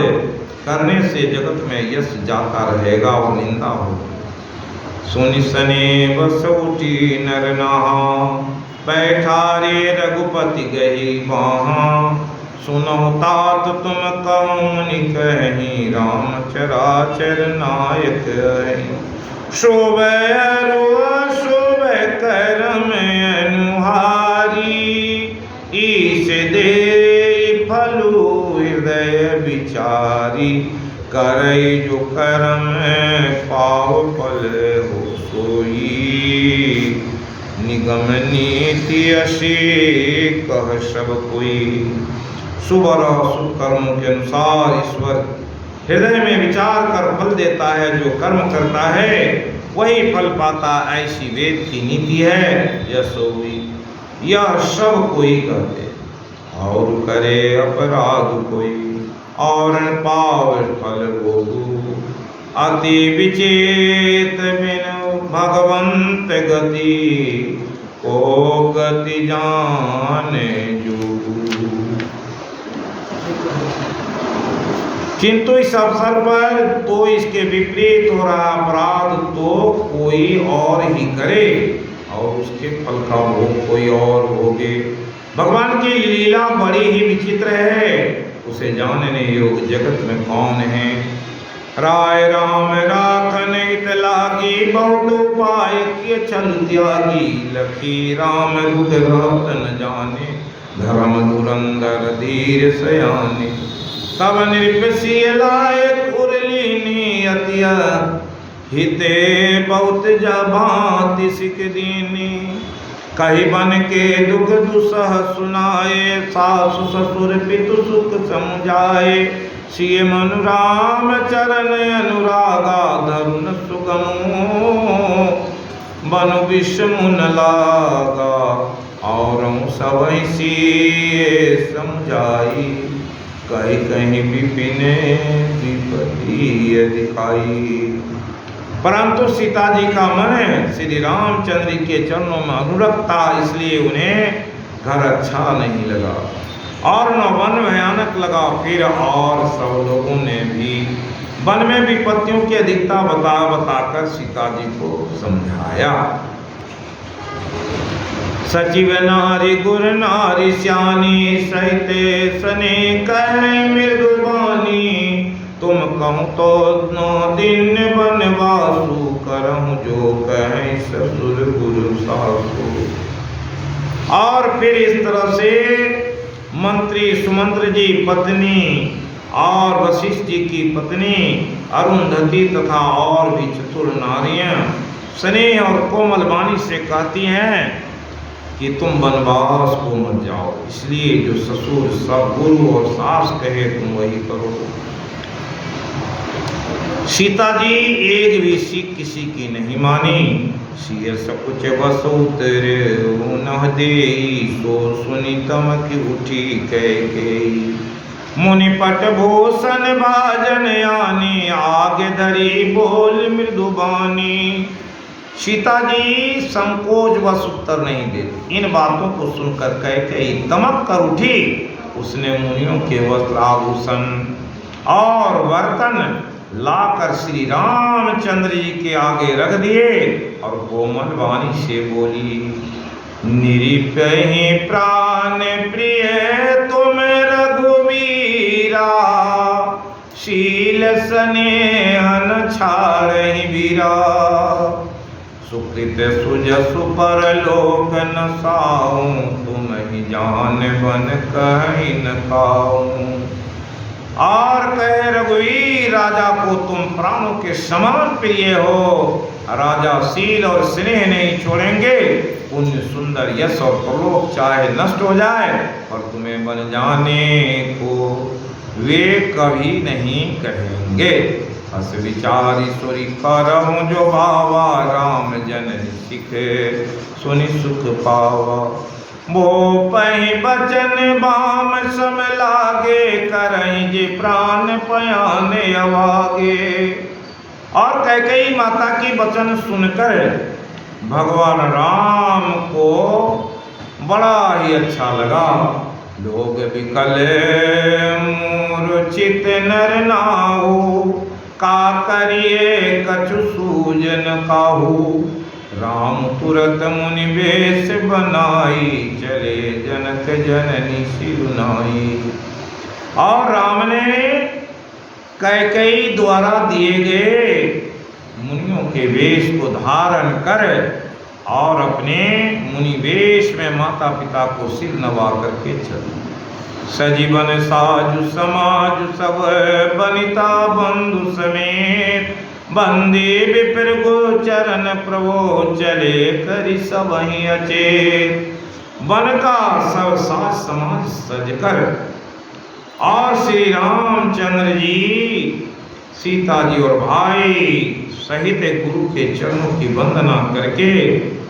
करने से जगत में यश जाता रहेगा और निंदा होगी। सुनि सने बस उठी नर नहा, बैठा रे रघुपति गई वहाँ। सुनो तात तुम कौन कहीं, राम चराचर नायक है। शोभे शोभे करम अनुहारी, ईश दे फलु हृदय विचारी। करई जो करम पाव फल हो सोई, निगम नीति असी कह सब कोई। शुभ और अशुभ कर्मों के अनुसार ईश्वर हृदय में विचार कर फल देता है। जो कर्म करता है वही फल पाता, ऐसी वेद की नीति है। यह सब कोई कहते, और करे अपराध कोई, और पाव फल भोगु। अति विचेत बिनु भगवंत गति, को गति जाने जो। किंतु इस अवसर पर तो इसके विपरीत हो रहा अपराध तो कोई और ही करे, और उसके फल का भोग कोई और भोगे। भगवान की लीला बड़ी ही विचित्र है, उसे जानने योग्य जगत में कौन है। राय राम राखन इत लागी, बहुत उपाय किए चल त्यागी। लखी राम रुद्र न जाने, धर्म धुरंधर धीर सयाने। तब नृपसिय लायक उर्लिनी अतिया, हिते बहुत जभांति सिख दीनी। कही बन के दुख दुसह सुनाए, सासु ससुर पितु सुख समझाए। सिय मनु राम चरण अनुरागा, धरुन सुगमो बनु विषमुन लागा। और सब सिय समझाई, कहीं कहीं विपिन विपत्ति दिखाई। परंतु सीता जी का मन श्री रामचंद्र के चरणों में अनुरक्त था, इसलिए उन्हें घर अच्छा नहीं लगा और न वन भयानक लगा। फिर और सब लोगों ने भी वन में विपत्तियों की अधिकता बताकर सीता जी को समझाया। सचिव नारी गुर नारी श्यानी, सहिते सने कह मृदुबानी। तुम कहूँ तो 9 दिन वनवासु, करहूँ जो कहें ससुर गुरु सासु। और फिर इस तरह से मंत्री सुमंत्र जी पत्नी और वशिष्ठ जी की पत्नी अरुंधति तथा और भी चतुर नारियां स्नेह और कोमल वाणी से कहती हैं कि तुम वनवास को मत जाओ, इसलिए जो ससुर सब गुरु और सास कहे तुम वही करो। सीता जी एक भी सीख किसी की नहीं मानी। सिय सकुच बस उतरे नह देई, सो सुनी तमक उठी कैकेयी। मुनि पट भूषण भाजन आनी, आगे धरी बोल मृदुबानी। सीता जी संकोच वश उत्तर नहीं देती। इन बातों को सुनकर कैकेयी तमक कर उठी। उसने मुनियों के वस्त्र आभूषण और बर्तन लाकर श्री रामचंद्र जी के आगे रख दिए और कोमल वाणी से बोली, निरीपहि प्राण प्रिय तुम रघुवीरा, शील स्नेहन छाड़हि वीरा। सुकृत सुजसु परलोक न साऊं, तुम ही जान बन कहीं न खाऊं। और कहे रघुवीर राजा को तुम प्राणों के समान प्रिय हो, राजा शील और स्नेह नहीं छोड़ेंगे। पुण्य सुंदर यश और प्रलोभ चाहे नष्ट हो जाए और तुम्हें बन जाने को वे कभी नहीं कहेंगे। हस विचार ईश्वरी करहूँ जो बाबा, राम जन सिखे सुनि सुख पावा। वो पही बचन बाम सम लागे, करई जे प्राण पयान अवागे। और कैकेयी माता की वचन सुनकर भगवान राम को बड़ा ही अच्छा लगा। लोग विकल मूर्छित नर नाहु, का करिए कछु सूजन काहू। राम तुरत मुनि वेश बनाई, चले जनक जननी सिरुनाई। और राम ने कैकेयी द्वारा दिए गए मुनियों के वेश को धारण कर और अपने मुनि वेश में माता पिता को सिर नवा करके चले। सजीवन साजु समाज सब, बनिता बंधु समेत। बंदे विप्र गोचरन प्रभो, चले करि सबहि अचेत। वन का सब साज समाज सजकर और श्री रामचंद्र जी, सीता जी और भाई सहित गुरु के चरणों की वंदना करके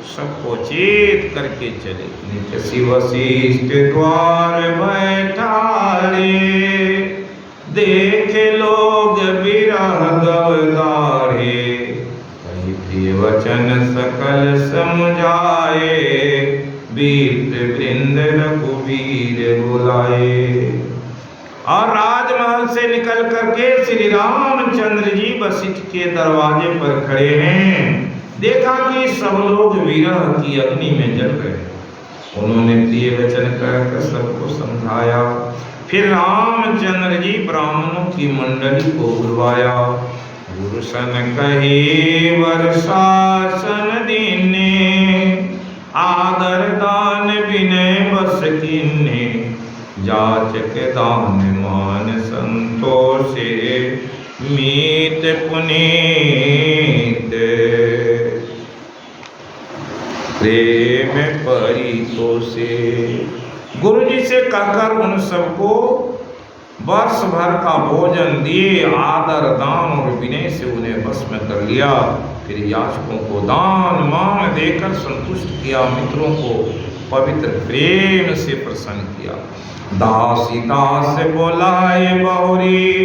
सबको चेत करके चले। नित्य शिव वशिष्ठ द्वार बैठाले, देखे लोग विरह गवदारे। कही प्रिय वचन सकल समुझाए, वीर वृंद रघुवीर बुलाए। और राजमहल से निकल करके श्री रामचंद्र जी वशिष्ठ के दरवाजे पर खड़े हैं। देखा कि सब लोग विरह की अग्नि में जल रहे। उन्होंने प्रिय वचन कहकर सबको समझाया। फिर रामचंद्र जी ब्राह्मणों की मंडली को बुलवाया। गुरु सन कहे वर्षासन दीने, आदर दान विनय बस कीन्हे। जाचक दान मान संतोषे, मीत पुनीत प्रेम परितोषे। गुरु जी से कहकर उन सबको वर्ष भर का भोजन दिए, आदर दान और विनय से उन्हें बस में कर लिया। फिर याचकों को दान मान देकर संतुष्ट किया, मित्रों को पवित्र प्रेम से प्रसन्न किया। दासी दास बोलाए बहुरी,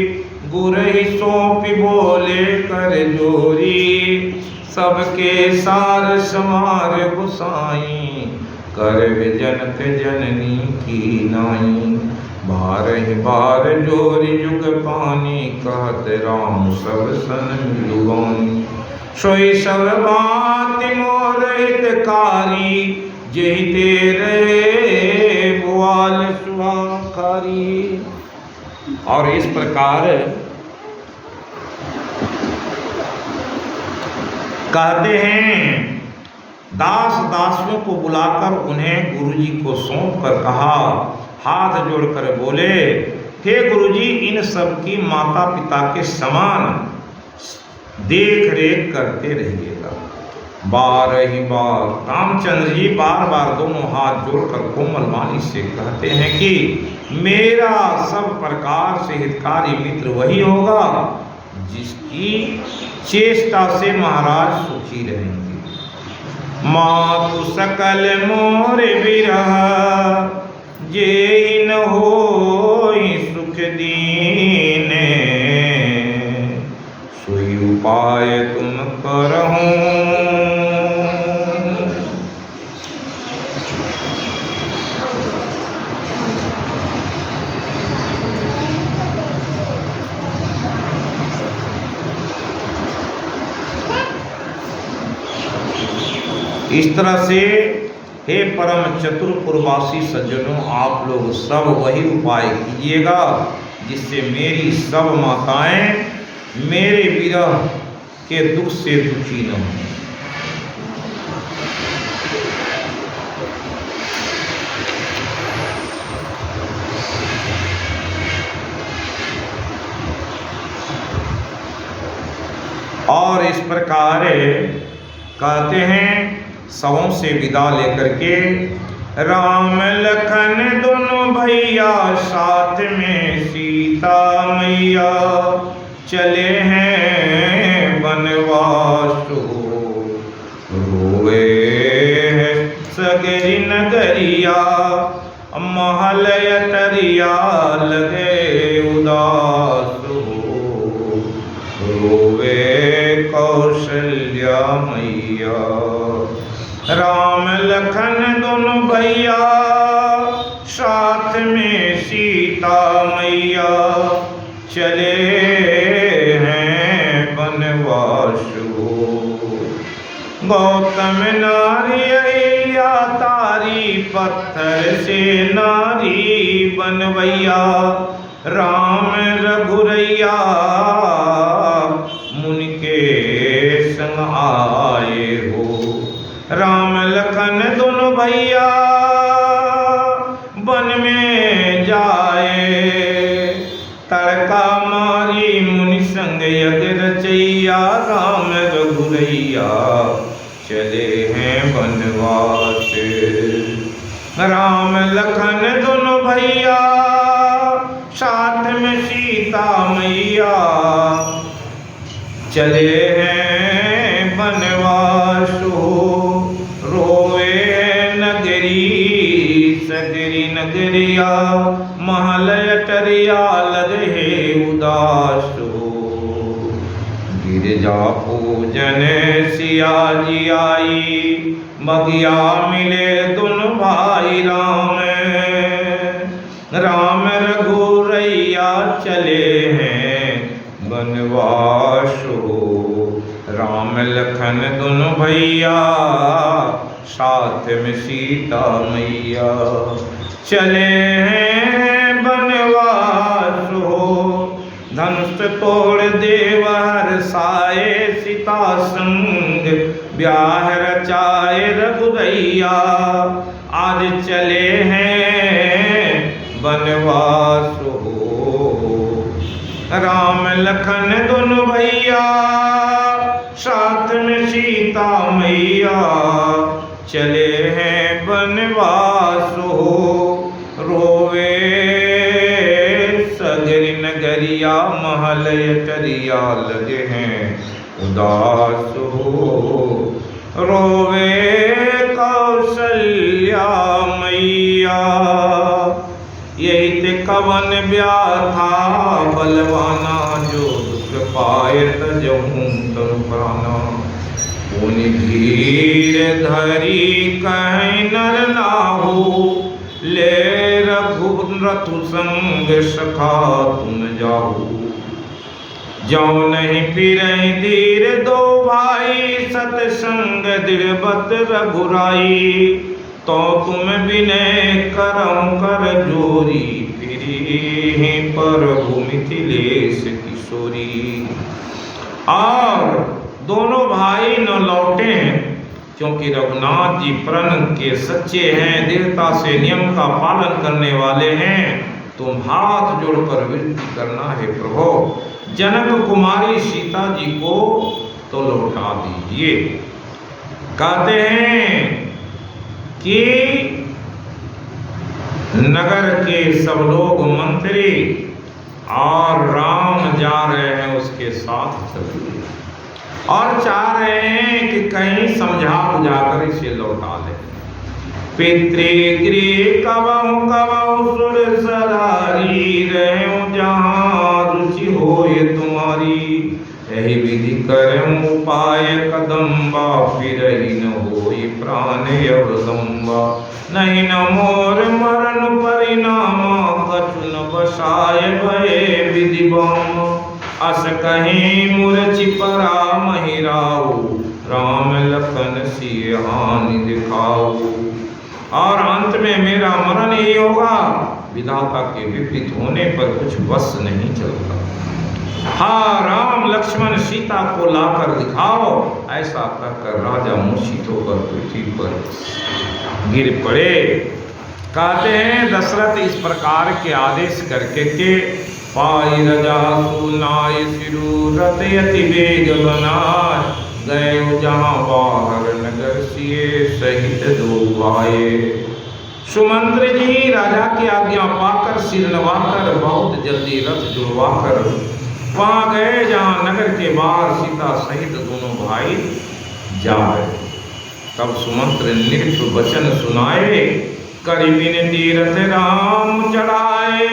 गुरहि सौंपी बोले कर जोरी। सबके सार समार गुसाई, कर जनक जननी की नाई। बारह बार जोरी जुग पानी, कहत राम सब सन मिलुआनी। सोई सब बात मोर हितकारी, जहिते रहे बुआल सुहाकारी। और इस प्रकार कहते हैं, दास दासियों को बुलाकर उन्हें गुरुजी को सौंप कर कहा, हाथ जोड़कर बोले, हे गुरुजी, इन सब की माता पिता के समान देख रेख करते रहिएगा। बारह ही बार रामचंद्र जी बार बार दोनों हाथ जोड़कर कोमल वाणी से कहते हैं कि मेरा सब प्रकार से हितकारी मित्र वही होगा जिसकी चेष्टा से महाराज सुखी रहेंगे। मातु सकल मोर विरह, जे न होई सुख दीने। सोई उपाय तुम करहूं, इस तरह से हे परम चतुरपुरवासी सज्जनों, आप लोग सब वही उपाय कीजिएगा जिससे मेरी सब माताएं मेरे विरह के दुख से दुखी न हों। इस प्रकार कहते हैं सवों से विदा लेकर के राम लखन दोनों भैया साथ में सीता मैया चले हैं बनवास। रोए है सगरी नगरिया महल अटरिया लगे उदास। रोवे कौशल्या मैया राम लखन दोनों भैया साथ में सीता मैया चले हैं बनवास। गौतम नारिया तारी पत्थर से नारी बनवैया राम रघुरैया मुनि के संग आए हो। राम लखन दोनों भैया वन में जाए तड़का मारी मुनि संग यज्ञ रचैया राम रघुरैया चले हैं बनवास। राम लखन दोनों भैया साथ में सीता मैया चले हैं बनवास। रोवे नगरी सगरी नगरिया महल अटरिया लगे उदास। गिरजा पूजन सिया जी आई बगिया मिले दुन भाई राम। राम रघुरैया चले हैं बनवास। राम लखन दोनों भैया साथ में सीता मैया चले हैं बनवास। धनुष तोड़ देव हर साए सीता संग ब्याह रचाए रघुरैया आज चले हैं बनवास। राम लखन दोनों भैया साथ में सीता मैया चले हैं बनवास। रोवे सगरी नगरिया महल अटरिया लगे हैं उदास। रोवे कौशल्या मैया यही ते कवन ब्याथा बलवाना जो दुख पाए तजहूं तनु प्राणा। उन धीर धरी कहीं नर नाहु ले रघुरथु संग सखा तुम जाहु। जाओ नहीं फिर धीर दो भाई सतसंग दिलबत रघुराई। तो तुम विनय करऊं कर जोरी फिरी पर मिथिलेश किशोरी। और दोनों भाई न लौटे क्योंकि रघुनाथ जी प्रण के सच्चे हैं, देवता से नियम का पालन करने वाले हैं। तुम हाथ जोड़कर विनती करना है प्रभु जनक कुमारी सीता जी को तो लौटा दीजिए। कहते हैं कि नगर के सब लोग मंत्री और राम जा रहे हैं उसके साथ चलिए और चाह रहे हैं कि कहीं समझा बुझा कर इसे लौटा ले। पितृगृह कबहु कबहु सुर सरारी रहो जहाँ रुचि होए तुम्हारी। यही विधि करऊं उपाय कदम्बा फिर ही न होई प्राण अवलंबा। नहीं न मोर मरण परिणाम कछु न बसाय भये विधि बाम। अस कहीं मूर्छि परा महिराऊ राम लखन सिय हानि दिखाऊ। और अंत में मेरा मरण ही होगा, विधाता के विपरीत होने पर कुछ वश नहीं चलता। हाँ राम लक्ष्मण सीता को लाकर दिखाओ। ऐसा कहकर राजा मूर्छित होकर पृथ्वी पर गिर पड़े। कहते हैं दशरथ इस प्रकार के आदेश करके के पाई रजासु नाय सिरु रथ यति बेग बनाए, गए जहाँ बाहर नगर सिए सहित दो भाए। सुमंत्र जी राजा की आज्ञा पाकर सिर नवाकर बहुत जल्दी रथ जुड़वाकर वहां गए जहाँ नगर के बाहर सीता सहित दोनों भाई जाए। तब सुमंत्र नृप वचन सुनाए, करी विनती रथ राम चढ़ाए।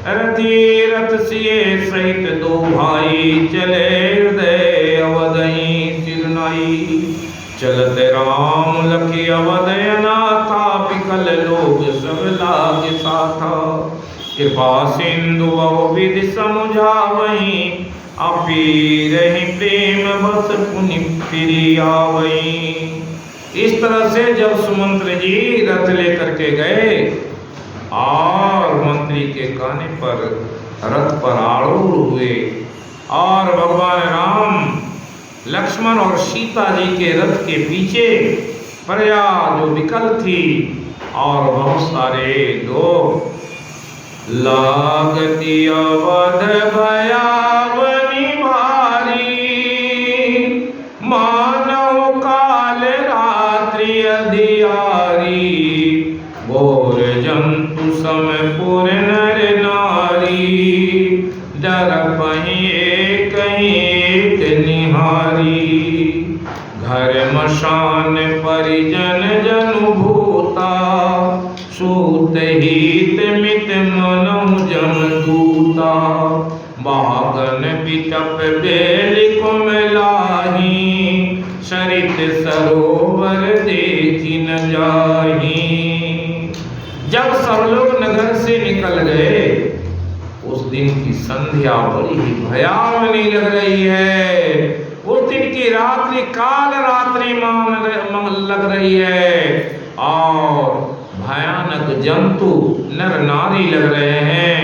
रथी रथ सिए सहित दो भाई, चले हृदय अवधई सिरनाई। चलत राम लखी अवध अनाथा, विकल लोग सब लागे साथा। कृपा सिंधु बहुविधि समुझावहीं, अपी रही प्रेम बस पुनि फिरी आवहीं। इस तरह से जब सुमंत्र जी रथ लेकर के गए और मंत्री के कहने पर रथ पर आरूढ़ हुए और भगवान राम लक्ष्मण और सीता जी के रथ के पीछे प्रजा जो विकल थी और बहुत सारे लोग। लागती अवध भयावनी भारी, मानव काल रात्रि अधियारी। घोर जंतु सम पुर नर नारी, डर पहिए कहीं निहारी। घर मशान परिजन जनु भूता, सूत हित मित मनहु जम दूता। बागन बिटप बेल कुमलाही, सरित सरोवर देखी न जाही। जब सब लोग नगर से निकल गए, उस दिन की संध्या बड़ी ही भयावनी लग रही है। उस दिन की रात्रि काल रात्रि लग रही है और भयानक जंतु नर नारी लग रहे हैं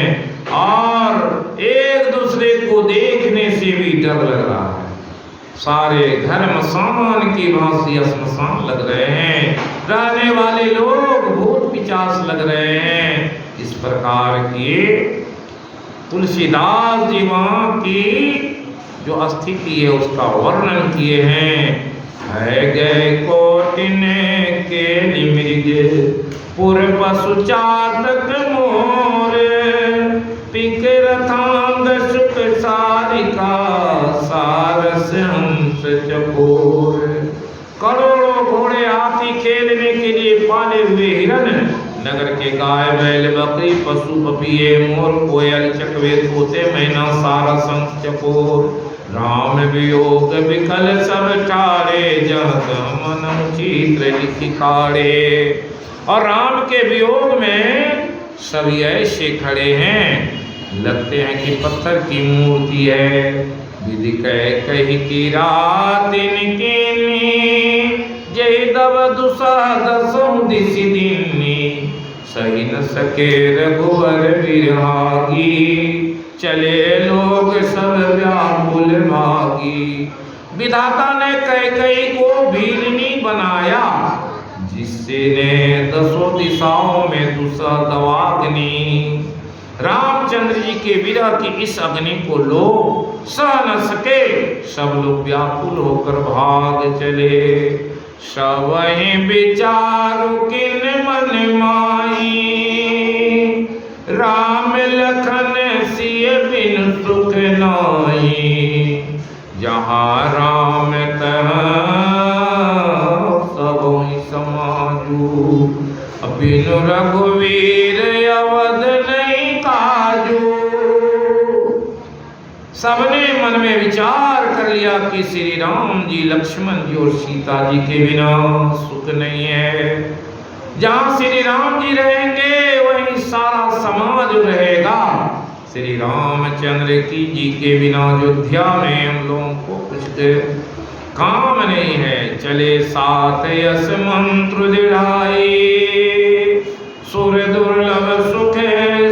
और एक दूसरे को देखने से भी डर लग रहा है। सारे घर मसान की भांति श्मशान लग रहे हैं, रहने वाले लोग भूत पिशाच लग रहे हैं। इस प्रकार की तुलसीदास जी वहाँ की जो स्थिति है उसका वर्णन किए हैं। है गए कोटिन के निमृग, पुर पशु चातक मोर। पिक रथांग सुख सारिका, सारस हंस चकोर। करोड़ों घोड़े हाथी खेलने के लिए पाले हुए हिरन, नगर के गाय बैल बकरी पशु पपिए मोर कोयल चकवे तोते मैना सारस हंस चकोर। राम वियोग विकल सब टारे, जहत मन चित्र लिखि काढ़े। और राम के वियोग में सभी ऐसे खड़े हैं लगते हैं कि पत्थर की मूर्ति है। विधि कह कही की रात इनकी, जय दब दुसह दसों दिशि दिन्नी। सही न सके रघुवर बिरहागी, चले लोग सब व्याकुल भागी। विधाता ने कैकेयी को भीलनी बनाया, जिससे ने दसों दिशाओं में दुसह दवाग्नि। रामचंद्र जी के विरह की इस अग्नि को लोग सह न सके, सब लोग व्याकुल होकर भाग चले। सबहि विचारु किन मन माही, राम लखन सिय बिन सुख नाई। जहाँ राम तहाँ सबहि समाजू, बिनु रघुवीर अवध नहीं काजू। सबने मन में विचार कर लिया कि श्री राम जी लक्ष्मण जी और सीता जी के बिना सुख नहीं है। जहाँ श्री राम जी रहेंगे वहीं सारा समाज रहेगा। श्री रामचंद्र की जी के बिना अयोध्या में हम लोगों को कुछ काम नहीं है। चले साथ यश मंत्र दिढ़ाई, सुर दुर्लभ सुख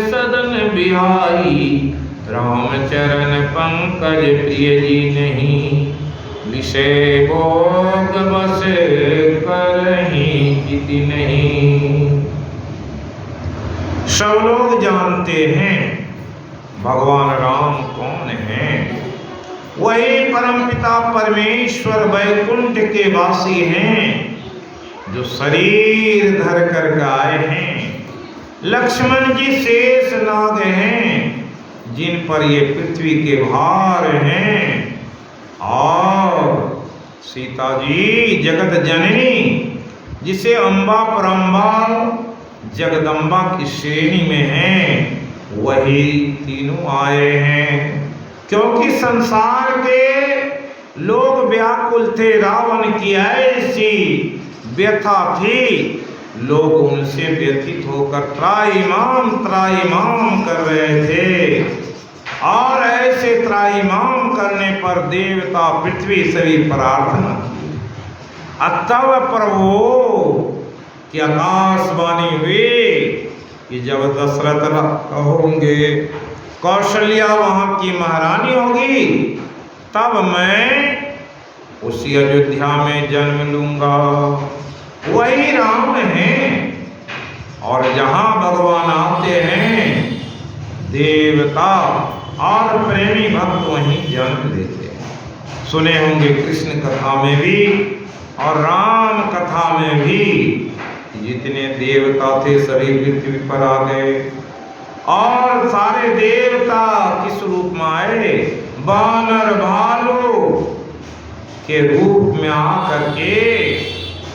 सदन बिहाई। रामचरण पंकज प्रिय जी नहीं, विषय भोग बस करहीं जिति नहीं। सब लोग जानते हैं भगवान राम कौन हैं? वही परमपिता परमेश्वर वैकुंठ के वासी हैं, जो शरीर धर कर आए हैं। लक्ष्मण जी शेष नाग हैं, जिन पर ये पृथ्वी के भार हैं। और सीता जी जगत जननी, जिसे अम्बा परम्बा जगदम्बा की श्रेणी में हैं, वही तीनों आए हैं। क्योंकि संसार के लोग व्याकुल थे, रावण की ऐसी व्यथा थी, लोग उनसे व्यथित होकर त्राहिमाम कर रहे थे। और ऐसे त्राहिमाम करने पर देवता पृथ्वी से भी प्रार्थना की। तब प्रभु की आकाशवाणी हुई कि जब दशरथ होंगे, कौशल्या वहाँ की महारानी होगी, तब मैं उसी अयोध्या में जन्म लूंगा। वही राम हैं। और जहाँ भगवान आते हैं, देवता और प्रेमी भक्त वहीं जन्म लेते हैं। सुने होंगे कृष्ण कथा में भी और राम कथा में भी, जितने देवता थे सभी पृथ्वी पर आ गए। और सारे देवता किस रूप में आए? वानर भालू के रूप में आकर के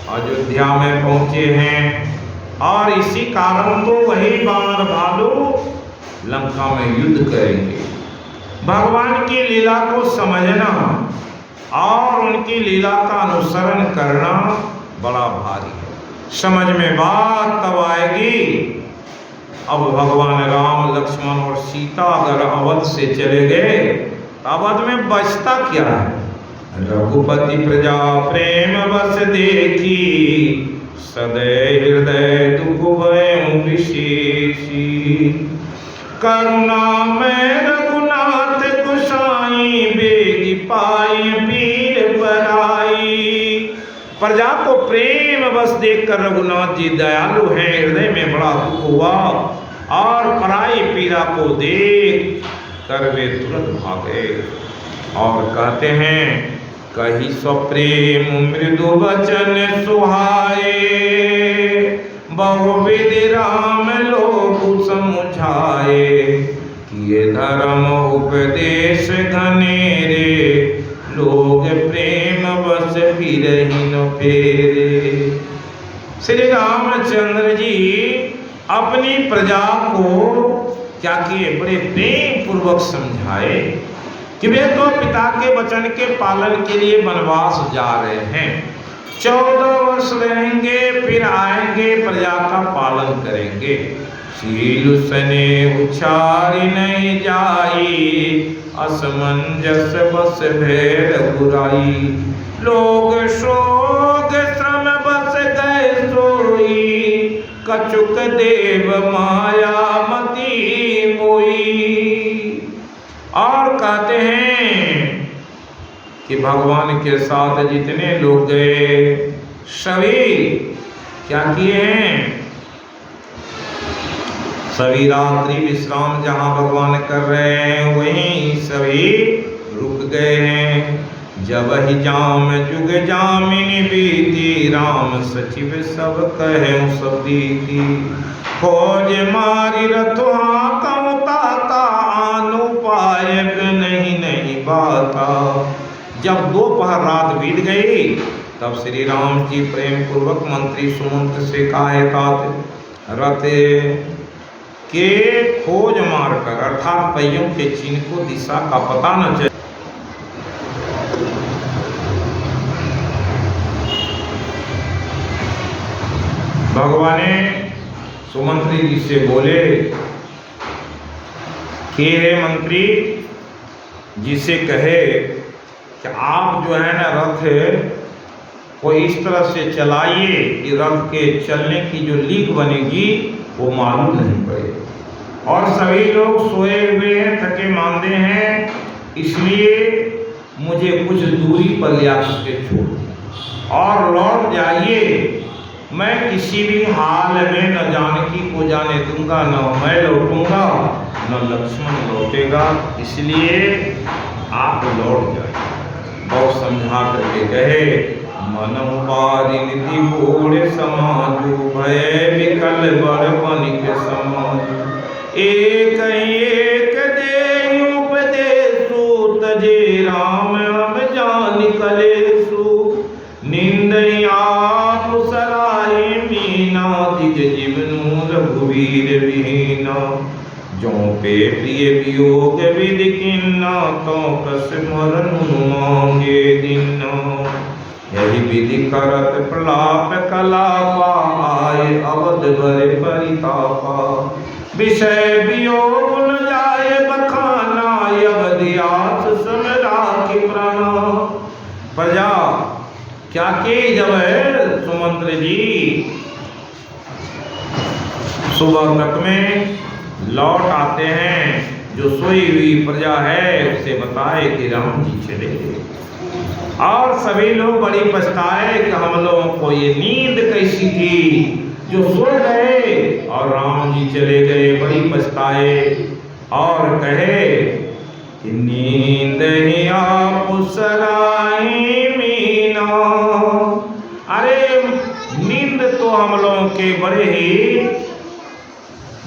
अयोध्या में पहुंचे हैं। और इसी कारण तो वही वानर भालू लंका में युद्ध करेंगे। भगवान की लीला को समझना और उनकी लीला का अनुसरण करना बड़ा भारी है। समझ में बात तब आएगी। अब भगवान राम, लक्ष्मण और सीता अगर अवध से चले गए, अवध में बचता क्या है? रघुपति प्रजा प्रेम बस देखी, सदैव हृदय दुख भय विशेषी। करुणा में रघुनाथ गोसाई, बेगी पाई पीर पराई। प्रजा को प्रेम बस देखकर रघुनाथ जी दयालु हैं, हृदय में बड़ा दुख हुआ। और पराई पीड़ा को देख कर वे तुरंत भागे। और कहते हैं, कही स्वप्रेम मृदु वचन सुहाए, बहुविध राम लोग समुझाए। किए धर्म उपदेश घनेरे, लोग प्रेम बस फिरहि न फेरे। श्री रामचंद्र जी अपनी प्रजा को क्या किए? बड़े प्रेम पूर्वक समझाए कि वे तो पिता के वचन के पालन के लिए वनवास जा रहे हैं। 14 वर्ष रहेंगे, फिर आएंगे, प्रजा का पालन करेंगे। शील सने उछारी नहीं जाई, असमंजस बस भेड़ बुराई। लोग शोक श्रम बस गए सोई, कछुक देव माया मती मोई। और कहते हैं कि भगवान के साथ जितने लोग गए, सभी क्या किए हैं? सभी रात्रि विश्राम जहाँ भगवान कर रहे हैं, वहीं सभी रुक गए हैं। जब ही जाम जुग जामिनी बीती, राम सचिव सब कहे सब दीती। खोज मारी रथुआ कौ ताता, आनु पायक नहीं बाता। जब दोपहर रात बीत गई, तब श्री राम जी प्रेम पूर्वक मंत्री सुमंत्र से कहे रथ के खोज मारकर, अर्थात पहियों के चिन्ह को दिशा का पता न चले। भगवान सुमंत्री जी से बोले कि हे मंत्री जिसे कहे कि आप जो है ना रथ को इस तरह से चलाइए कि रथ के चलने की जो लीक बनेगी वो मालूम नहीं पड़े। और सभी लोग सोए हुए हैं, थके मांदे हैं, इसलिए मुझे कुछ दूरी पर ले आकर छोड़ और लौट जाइए मैं किसी भी हाल में न जानकी को जाने दूंगा, न मैं लौटूंगा न लक्ष्मण लौटेगा, इसलिए आप लौट जाए। बहुत समझा करके कहे मन पारिनिधि बोले समाजो भय विकल बर बनिक समाज। एक एक दे उपदेशु तजे राम हम जान कलेसु। निंदया सराय मीना दिज जीवनु रघुवीर विहीना। जो पे प्रिय वियोग विधि किन्ना तो कस मरनु मांगे दिना। यही विधि करत प्रलाप कलापा आए अवध भरे परितापा। विषय वियोग न जाए बखाना अवधियास समरा की प्राणा। प्रजा क्या के जब सुमंत्र जी सुबह तक में लौट आते हैं, जो सोई हुई प्रजा है उसे बताए कि राम जी चले गए। और सभी लोग बड़ी पछताए कि हम लोगों को ये नींद कैसी थी जो सो गए और राम जी चले गए, बड़ी पछताए। और कहे कि नींद ही आप सराय मीना। अरे नींद तो हम लोगों के बड़े ही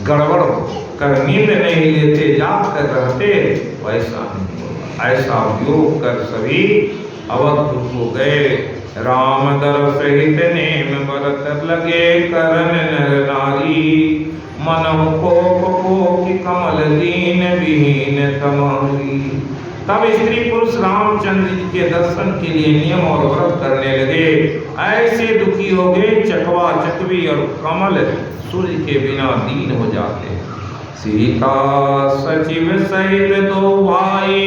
गड़बड़ कर नींद नहीं लेते, जाग कर रहते, वैसा नहीं होगा। ऐसा योग कर सभी अवधपुर को गए। राम दर सहित नेम बरत लगे करन नर नारी। मन को कि कमल दीन विहीन तमारी। तब स्त्री पुरुष रामचंद्र जी के दर्शन के लिए नियम और व्रत करने लगे। ऐसे दुखी हो गए, चकवा चकवी और कमल सूर्य के बिना दीन हो जाते। सीता सचिव सहित दो भाई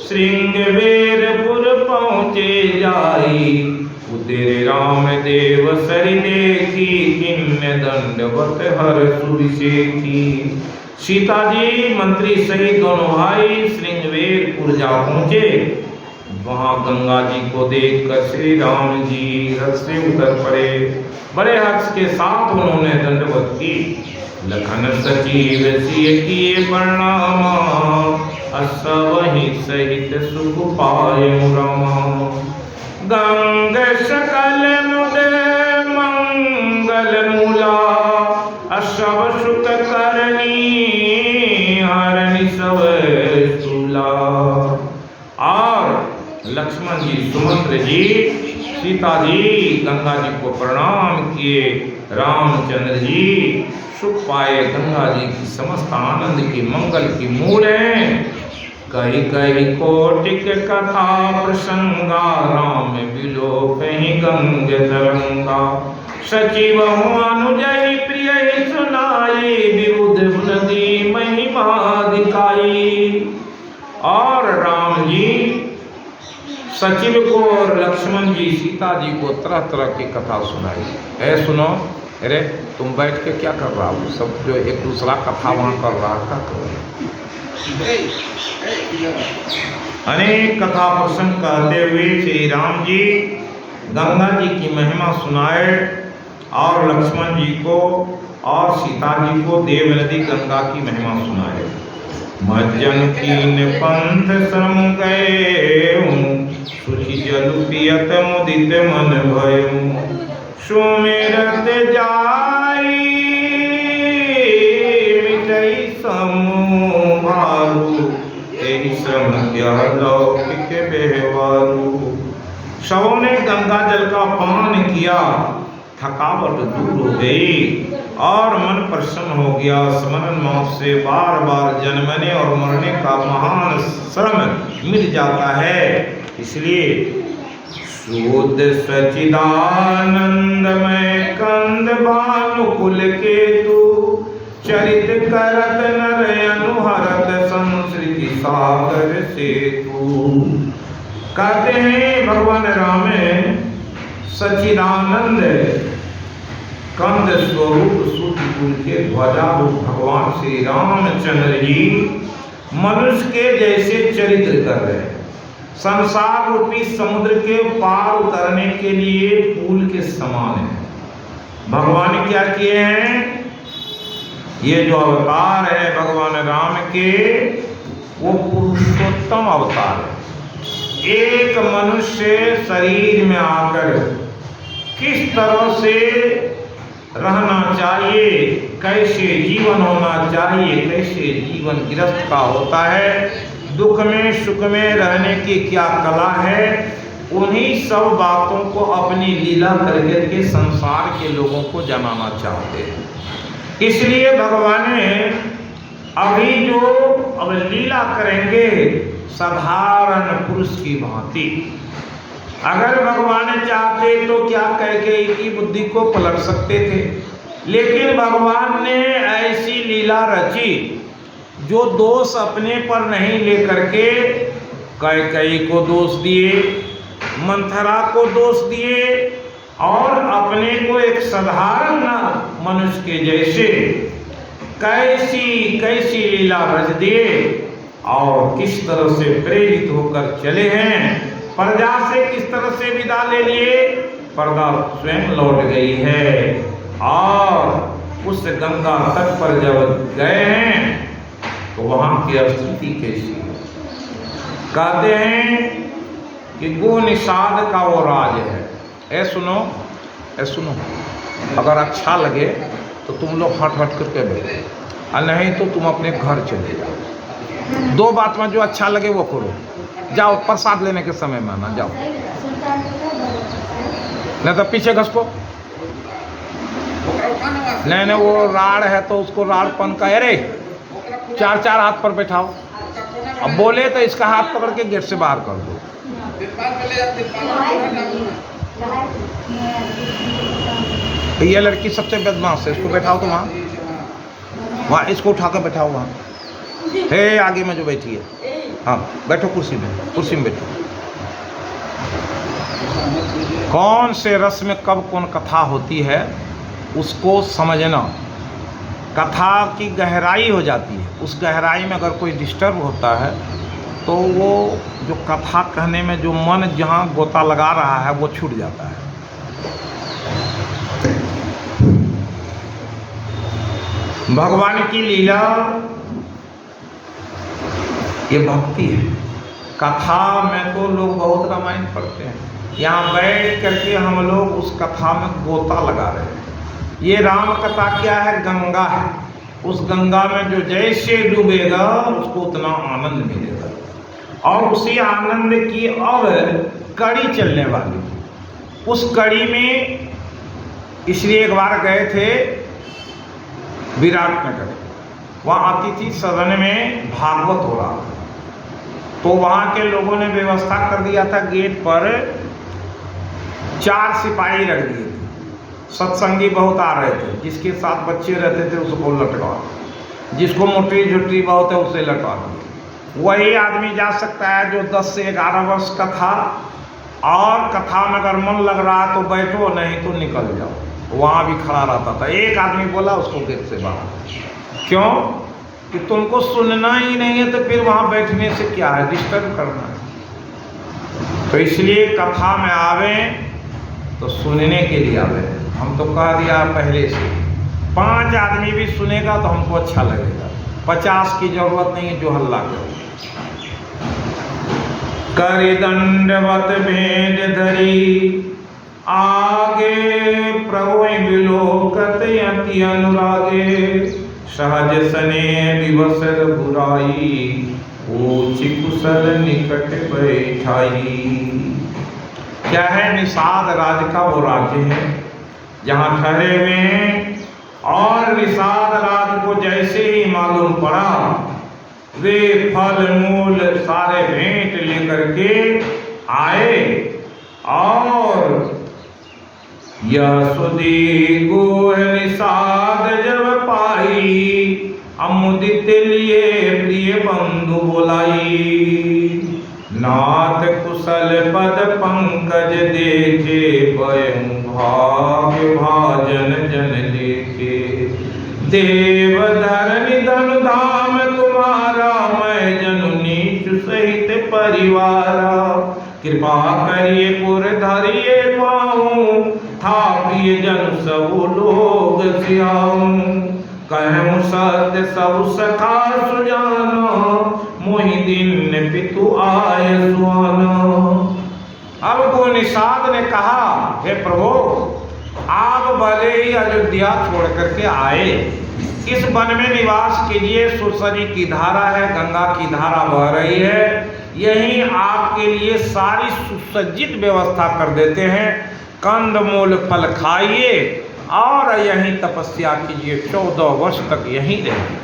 श्रृंगवेरपुर पहुँचे जाई। उतरे राम देव सरि देखी किन्ने दंडवत हर सुविशेखी। सीता जी मंत्री सहित दोनों भाई श्रृंगवेरपुर जा पहुँचे। वहाँ गंगा जी को देखकर श्री राम जी रथ से उतर पड़े। बड़े हर्ष के साथ उन्होंने दंडवत की। लखन सचिव सिय किए प्रणाम। अस वही सहित सुख पाए रामा। गंग सकल मुद मंगल मूला। अशव सुख करनी हरणी सब सूला। और लक्ष्मण जी सुमंत्र जी सीता जी गंगा जी को प्रणाम किए। रामचंद्र जी सुख पाए। गंगा जी की समस्त आनंद की मंगल की मूल है। कही कही कोटिक कथा प्रसंगा। राम बिलो कहीं गंग तरंगा। सचिव अनुजय प्रिय सुनाई। विबुध नदी महिमा दिखाई। और राम जी सचिव को और लक्ष्मण जी सीता जी को तरह तरह की कथा सुनाई। है सुनो, अरे तुम बैठ के क्या कर रहा हो? सब जो एक दूसरा कथा वहाँ कर रहा था। अनेक कथा प्रसंग कहते हुए श्री राम जी गंगा जी की महिमा सुनाए और लक्ष्मण जी को और सीता जी को देव नदी गंगा की महिमा सुनाए। मज्जन कीन पंथ श्रम गए। सुखी जल पियत मुदित मन भयउ। सुमिरत जाई मिटई समूह भारू। एहि श्रम यह लौकिक व्यवहारू। सबों ने गंगा जल का पान किया, थकावट दूर हो गई और मन प्रसन्न हो गया। स्मरण मौत से बार बार जन्मने और मरने का महान श्रम मिट जाता है। इसलिए शुद्ध सचिदानंदमय कंद भानुकुल केतु। चरित करत नर अनुहरत संस्कृति सागर सेतु। कहते हैं भगवान राम सचिदानंद कंद स्वरूप सूर्य कुल के ध्वजारूप भगवान श्री रामचंद्र जी मनुष्य के जैसे चरित्र कर रहे हैं। संसार रूपी समुद्र के पार उतरने के लिए पुल के समान है। भगवान क्या किए हैं? ये जो अवतार है भगवान राम के, वो पुरुषोत्तम अवतार है। एक मनुष्य शरीर में आकर किस तरह से रहना चाहिए, कैसे जीवन होना चाहिए, कैसे जीवन गृहस्थ का होता है, दुख में सुख में रहने की क्या कला है, उन्हीं सब बातों को अपनी लीला करके के संसार के लोगों को जनाना चाहते हैं। इसलिए भगवान ने अभी जो अब लीला करेंगे साधारण पुरुष की भांति। अगर भगवान चाहते तो क्या कैकेयी की बुद्धि को पलट सकते थे, लेकिन भगवान ने ऐसी लीला रची जो दोष अपने पर नहीं लेकर के कैकेयी को दोष दिए, मंथरा को दोष दिए और अपने को एक साधारण मनुष्य के जैसे कैसी कैसी लीला रच दिए और किस तरह से प्रेरित होकर चले हैं। प्रजा से किस तरह से विदा ले लिए, प्रजा स्वयं लौट गई है। और उस गंगा तट पर जब गए हैं तो वहां की स्थिति कैसी है? कहते हैं कि गो निषाद का वो राज है। ऐ सुनो, अगर अच्छा लगे तो तुम लोग हट हट करके बैठो, और नहीं तो तुम अपने घर चले जाओ। दो बात में जो अच्छा लगे वो करो। जाओ प्रसाद लेने के समय में आना, जाओ, नहीं तो पीछे घसको। नहीं वो राड़ है तो उसको राड़पन का, अरे चार चार हाथ पर बैठाओ। अब बोले तो इसका हाथ पकड़ के गेट से बाहर कर दो। तो ये लड़की सबसे बदमाश है, इसको बैठाओ तो वहाँ इसको उठा कर बैठाओ वहाँ। हे आगे में जो बैठी है, हाँ बैठो कुर्सी में बैठो। कौन से रस में कब कौन कथा होती है उसको समझना। कथा की गहराई हो जाती है, उस गहराई में अगर कोई डिस्टर्ब होता है तो वो जो कथा कहने में जो मन जहाँ गोता लगा रहा है वो छूट जाता है। भगवान की लीला ये भक्ति है। कथा में तो लोग बहुत रामायण पढ़ते हैं, यहाँ बैठ करके हम लोग उस कथा में गोता लगा रहे हैं। ये राम कथा क्या है? गंगा है। उस गंगा में जो जैसे डूबेगा उसको उतना आनंद मिलेगा, और उसी आनंद की अब कड़ी चलने वाली। उस कड़ी में इसलिए एक बार गए थे विराटनगर, वहाँ अतिथि सदन में भागवत हो रहा था, तो वहाँ के लोगों ने व्यवस्था कर दिया था गेट पर 4 सिपाही रख दिए थे। सत्संगी बहुत आ रहे थे, जिसके साथ बच्चे रहते थे उसको लटका, जिसको मोटी झुटी बहुत है उसे लटका दिए। वही आदमी जा सकता है जो 10 से 11 वर्ष का था, और कथा में अगर मन लग रहा तो बैठो, नहीं तो निकल जाओ। वहाँ भी खड़ा रहता था। एक आदमी बोला उसको गेट से बाहर। क्यों? कि तुमको सुनना ही नहीं है तो फिर वहाँ बैठने से क्या है, डिस्टर्ब करना है। तो इसलिए कथा में आवे तो सुनने के लिए आवे। हम तो कह दिया पहले से, 5 आदमी भी सुनेगा तो हमको अच्छा लगेगा, 50 की जरूरत नहीं है जो हल्ला करे। कर दंडवत भेद धरी आगे, प्रभु बिलोकत अति अनुरागे, सहज सने विवसर बुराई, ऊंची कुशल निकट बैठाई। क्या है? निषाद राज का वो राज्य है जहाँ ठहरे हुए हैं, और निषाद राज को जैसे ही मालूम पड़ा वे फल मूल सारे भेंट लेकर के आए, और यह सुधी गोह निषाद जब पाई, अमुदित लिए प्रिय बंधु बोलाई, नाथ कुशल पद पंकज देखे, बयं भाग्य भाजन जन लेखे, देव धरनि धनु धाम तुम्हारा, मैं जनु नीच सहित परिवारा, कृपा करिए पुर धरिए पाऊं, थापिए जन सब लोग सियाऊं। कहूं सत्य सब सखा सुजाना, मोहि दिन पितु आय सुआना। अब वो निषाद ने कहा, हे प्रभु, आप भले ही अयोध्या छोड़ करके आए, इस वन में निवास कीजिए। सुरसरी की धारा है, गंगा की धारा बह रही है, यहीं आपके लिए सारी सुसज्जित व्यवस्था कर देते हैं। कंद मूल फल खाइए और यहीं तपस्या कीजिए, 14 वर्ष तक यहीं रहिए।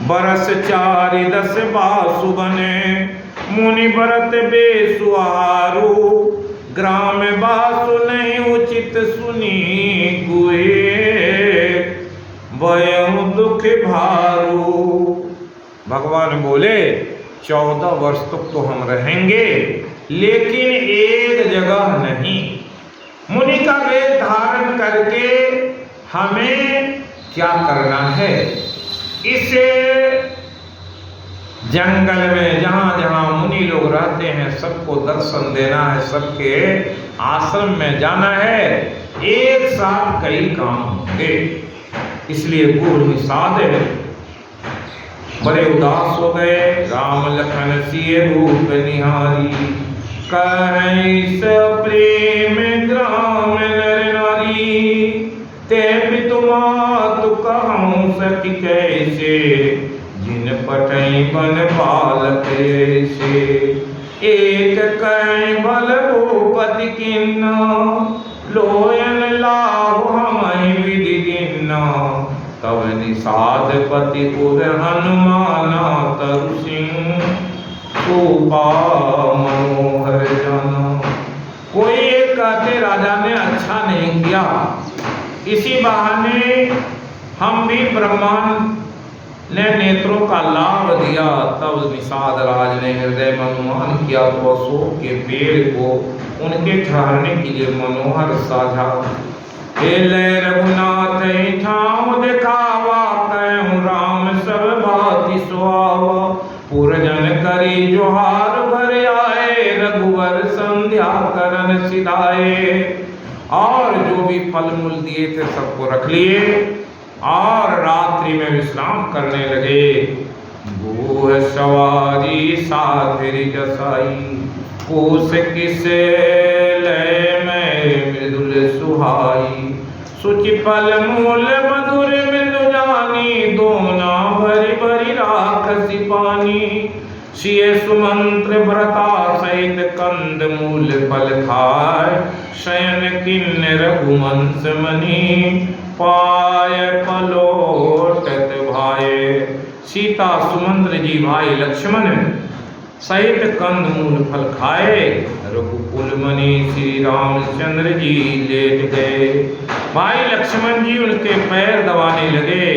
बरस 4 10 बासु बने, मुनि व्रत बेसुआरू। ग्राम बासु नहीं उचित सुनी गुए, वयं दुख भारू। भगवान बोले 14 वर्ष तक तो हम रहेंगे, लेकिन एक जगह नहीं। मुनि का वेश धारण करके हमें क्या करना है? इसे जंगल में जहां जहां मुनि लोग रहते हैं सबको दर्शन देना है, सबके आश्रम में जाना है। एक साथ कई काम होंगे, इसलिए गुरु निषाद बड़े उदास हो गए। राम लखन सिए रूप निहारी, कैस प्रेम ग्राम नर नारी। ते पितु मातु कहूं सखी कैसे, जिन पटई बन बालक ऐसे। एक कई बल भूपति किन्ना, लोयन लाभ हमहि विधि दिन्ना। तब निषाद पति उर हनुमाना, तरु सिंह शोभा मनोहर जाना। कोई एक कहते राजा ने अच्छा नहीं किया, इसी बहाने हम भी ब्रह्मांड ने नेत्रों का लाभ दिया। तब निषाद राज ने हृदय में अनुमान किया तो अशोक के पेड़ को उनके ठहरने के लिए मनोहर साझा। रघुनाथ ठाव दिखावा, कहूँ राम सब भांति सुहावा। पुरजन करी जोहार भर आए, रघुवर संध्या करन सिधाए। और जो भी फल मूल दिए थे सबको रख लिए और रात्रि में विश्राम करने लगे। गोह सवारी साधिरी जसाई, कोस किसे लय में मृदुल सुहाई। सुचि फल मूल मधुर मृदु जानी, दोना भरी भरी राखसी पानी। सिय सुमंत्र व्रता सहित कंद मूल फल खाय, शयन किन्न रघुवंश मनी। पाय पलोटत भाए। सीता सुमंत्र जी भाई लक्ष्मण सहित कंद मूल फल खाए। रघुकुल मणि श्री रामचंद्र जी लेट गए। भाई लक्ष्मण जी उनके पैर दबाने लगे।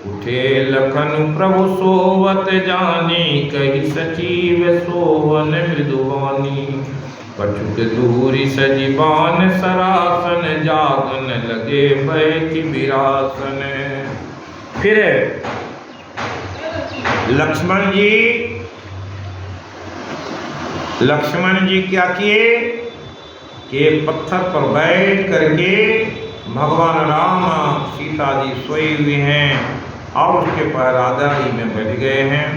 उठे लखन प्रभु सोवत जानी, कही सचिव सोवन मृदुवानी। कछुक दूरी सजीवान सरासन, जागन लगे बैठ विरासन। फिर लक्ष्मण जी क्या किए कि एक पत्थर पर बैठ करके भगवान राम सीता जी सोई हुई हैं और उसके पहरादारी में बैठ गए हैं।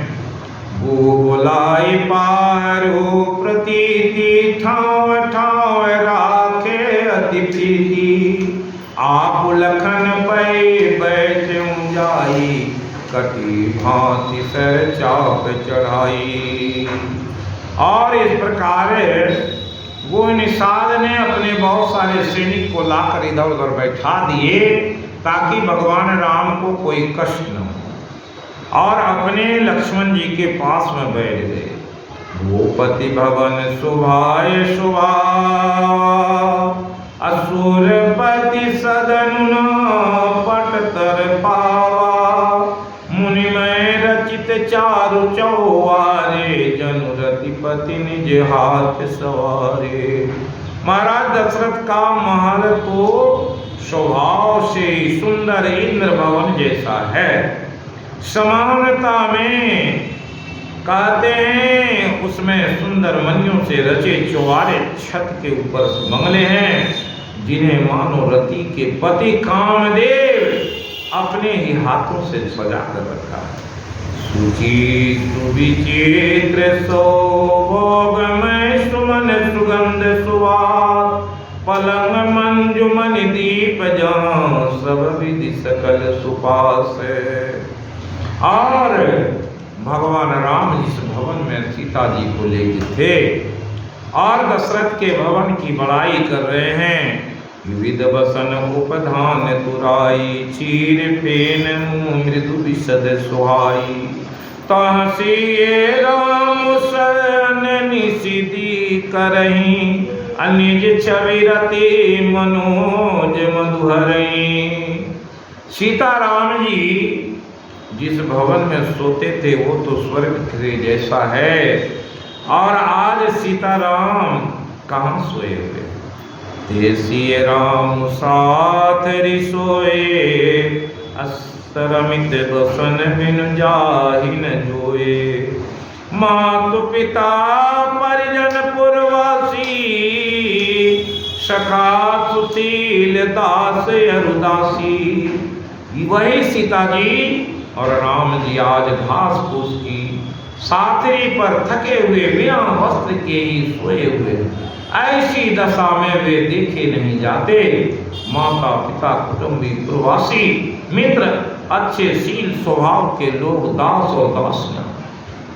बोलाई पारो प्रतीति, ठाव ठाव राखे अति प्रीति। आप लखन पै बैठ जाई, कटी भांति सर चाप चढ़ाई। और इस प्रकार वो निषाद ने अपने बहुत सारे सैनिक को लाकर इधर उधर बैठा दिए ताकि भगवान राम को कोई कष्ट न हो, और अपने लक्ष्मण जी के पास में बैठ गए। भूपति भवन शोभाय शोभा, असुरपति सदन पटतर पावा। मुनिमय रचित चारु चौवारे, जनु रतिपति निज हाथ सवारे। महाराज दशरथ का महल तो स्वभाव से सुंदर इंद्र भवन जैसा है। समानता में कहते हैं उसमें सुंदर मनियों से रचे चौबारे छत के ऊपर बंगले हैं, जिन्हें मानो रति के पति कामदेव अपने ही हाथों से सजा कर रखा है। सूची सुविचित्र सौभोगमय सुमन सुगंध सुवास, पलंग मंजुमन दीप जहाँ सब विधि सकल सुपास। और भगवान राम जिस भवन में सीता जी को लेके थे और दशरथ के भवन की बड़ाई कर रहे हैं, विविध बसन उपधान तुराई, चीर फेन मृदु विशद सुहाई, तहसिए राम सन निशिदी करही, अनिज छवि रति मनोज मधुहरई। सीताराम जी जिस भवन में सोते थे वो तो स्वर्ग के जैसा है, और आज सीताराम कहाँ सोए हुए? देसी राम साथ रिसोए, अस्तरमित बसन बिन जाहि न जोए, मातु पिता परिजन पुरवासी, सखा सुशील दास अरुदासी। वही सीता जी और राम जी आज घास फूस की साथरी पर थके हुए बिना वस्त्र के ही सोए हुए, ऐसी दशा में वे देखे नहीं जाते। माता पिता कुटुंबी प्रवासी मित्र अच्छे शील स्वभाव के लोग दास और दासियां,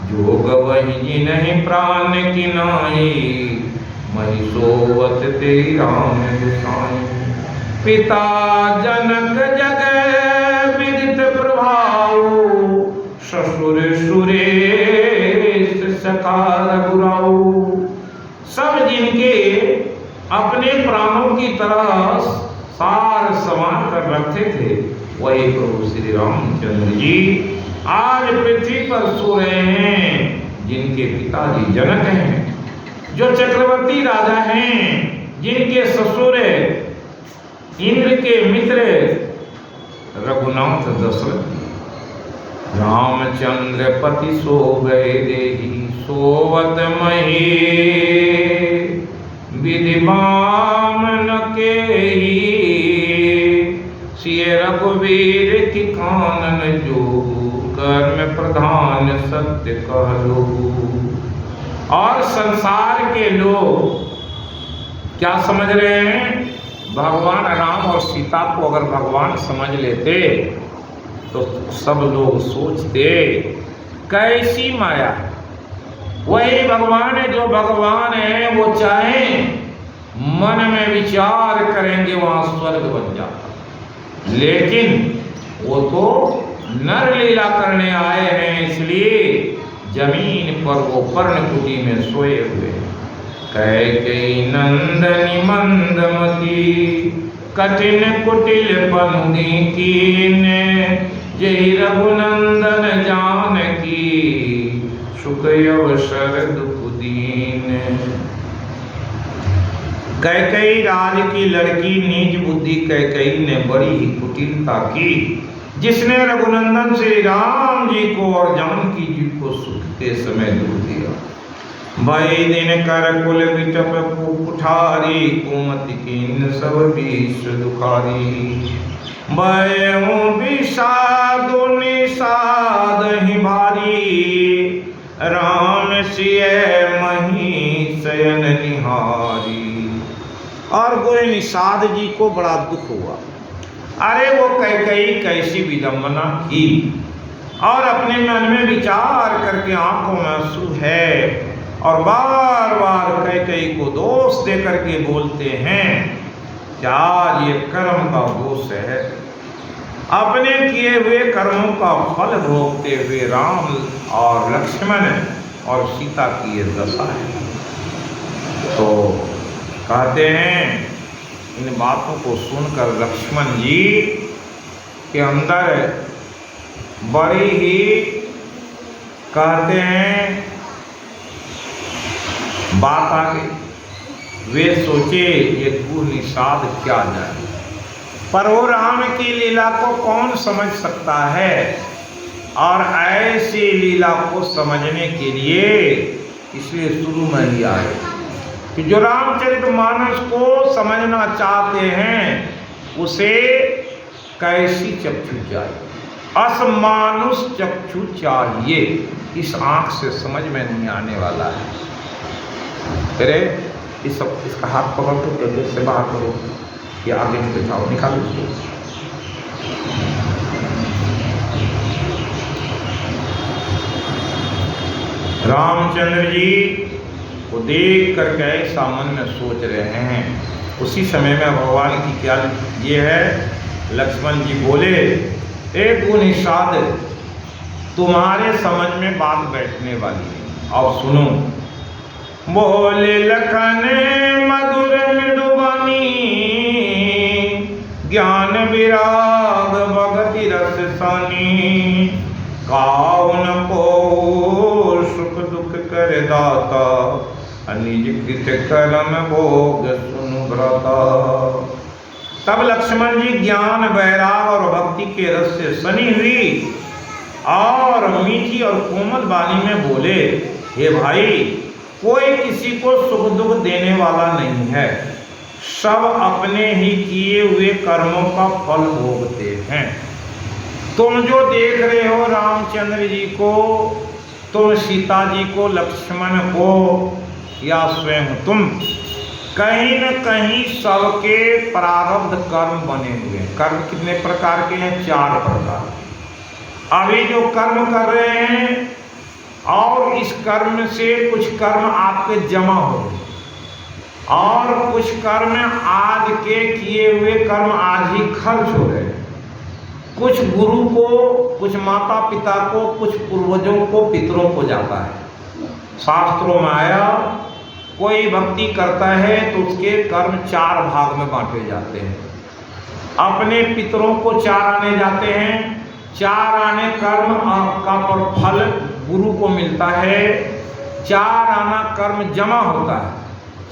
जोग वही नहीं प्राण की नाई, मही सोवत तेरी राम गुसाई। पिता जनक जगह विदित प्रभाव, ससुर सुरेश सखा रघुराऊ। सब जिनके अपने प्राणों की तरह सार समान कर रखते थे, वही प्रभु श्री रामचंद्र जी आज पृथ्वी पर सो रहे हैं, जिनके पिताजी जनक हैं, जो चक्रवर्ती राजा हैं, जिनके ससुर इंद्र के मित्र रघुनाथ दशरथ। रामचंद्र पति सो गए देही, सोवत मही विधि बामन केही, सिय रघुवीर की कानन जो, कर्म प्रधान सत्य कहलो। और संसार के लोग क्या समझ रहे हैं? भगवान राम और सीता को अगर भगवान समझ लेते तो सब लोग सोचते कैसी माया है। वही भगवान है, जो भगवान है वो चाहे मन में विचार करेंगे वहां स्वर्ग बन जाता, लेकिन वो तो नर लीला करने आए हैं, इसलिए जमीन पर वो पर्णकुटी में सोए हुए। कैकेयी नंदनी मंदमती, कठिन कुटिल पनुदी कीन, जय रघुनंदन जानकी, सुख अवसर दुख दीन। कैकेयी राज की लड़की नीच बुद्धि कैकेयी ने बड़ी ही कुटिलता की, जिसने रघुनंदन श्री राम जी को और जानकी जी को सुख के समय दुख दिया। भई दिन कर कुल बिटप कुठारी, कुमति कीन सब विष दुखारी। भयउ विषाद निषाद ही भारी, राम सिय मही शयन निहारी। और गोरे निषाद जी को बड़ा दुख हुआ। अरे वो कैकेयी कैसी विडंबना की, और अपने मन में विचार करके आंखों में आंसू है, और बार बार कैकेयी को दोष दे करके बोलते हैं क्या ये कर्म का दोष है। अपने किए हुए कर्मों का फल भोगते हुए राम और लक्ष्मण और सीता की ये दशा है। तो कहते हैं इन बातों को सुनकर लक्ष्मण जी के अंदर बड़ी ही कहते हैं बात आ गई। वे सोचे ये घोर निषाद क्या जाए, पर वो राम की लीला को कौन समझ सकता है। और ऐसी लीला को समझने के लिए इसलिए शुरू में ही आए कि जो रामचरितमानस को समझना चाहते हैं उसे कैसी चक्षु चाहिए, असमानुष चक्षु चाहिए। इस आंख से समझ में नहीं आने वाला है। तेरे इसका हाथ पकड़ के गले से बाहर करो, या आगे निकालो, निकालो उसको। रामचंद्र जी को देख करके ऐसा मन में सोच रहे हैं। उसी समय में भगवान की क्या ये है, लक्ष्मण जी बोले, एक गुण निषाद तुम्हारे समझ में बात बैठने वाली है, और सुनो। बोले लखन मधुर मृदुबनी, ज्ञान विराग भगति रस सनी, काउन को सुख दुख कर दाता, अनिज कृत कर्म भोग सुनु व्रता। तब लक्ष्मण जी ज्ञान वैराग और भक्ति के रस से सनी हुई और मीठी और कोमल वाणी में बोले, हे भाई, कोई किसी को सुख दुख देने वाला नहीं है, सब अपने ही किए हुए कर्मों का फल भोगते हैं। तुम जो देख रहे हो रामचंद्र जी को, तुम सीता जी को, लक्ष्मण को, या स्वयं तुम, कहीं न कहीं सबके प्रारब्ध कर्म बने हुए हैं। कर्म कितने प्रकार के हैं? 4 प्रकार। अभी जो कर्म कर रहे हैं और इस कर्म से कुछ कर्म आपके जमा हो गए, और कुछ कर्म आज के किए हुए कर्म आज ही खर्च हो गए। कुछ गुरु को, कुछ माता पिता को, कुछ पूर्वजों को, पितरों को जाता है। शास्त्रों में आया, कोई भक्ति करता है तो उसके कर्म 4 भाग में बांटे जाते हैं। अपने पितरों को 4 आने जाते हैं, 4 आने कर्म का फल गुरु को मिलता है, 4 आना कर्म जमा होता है,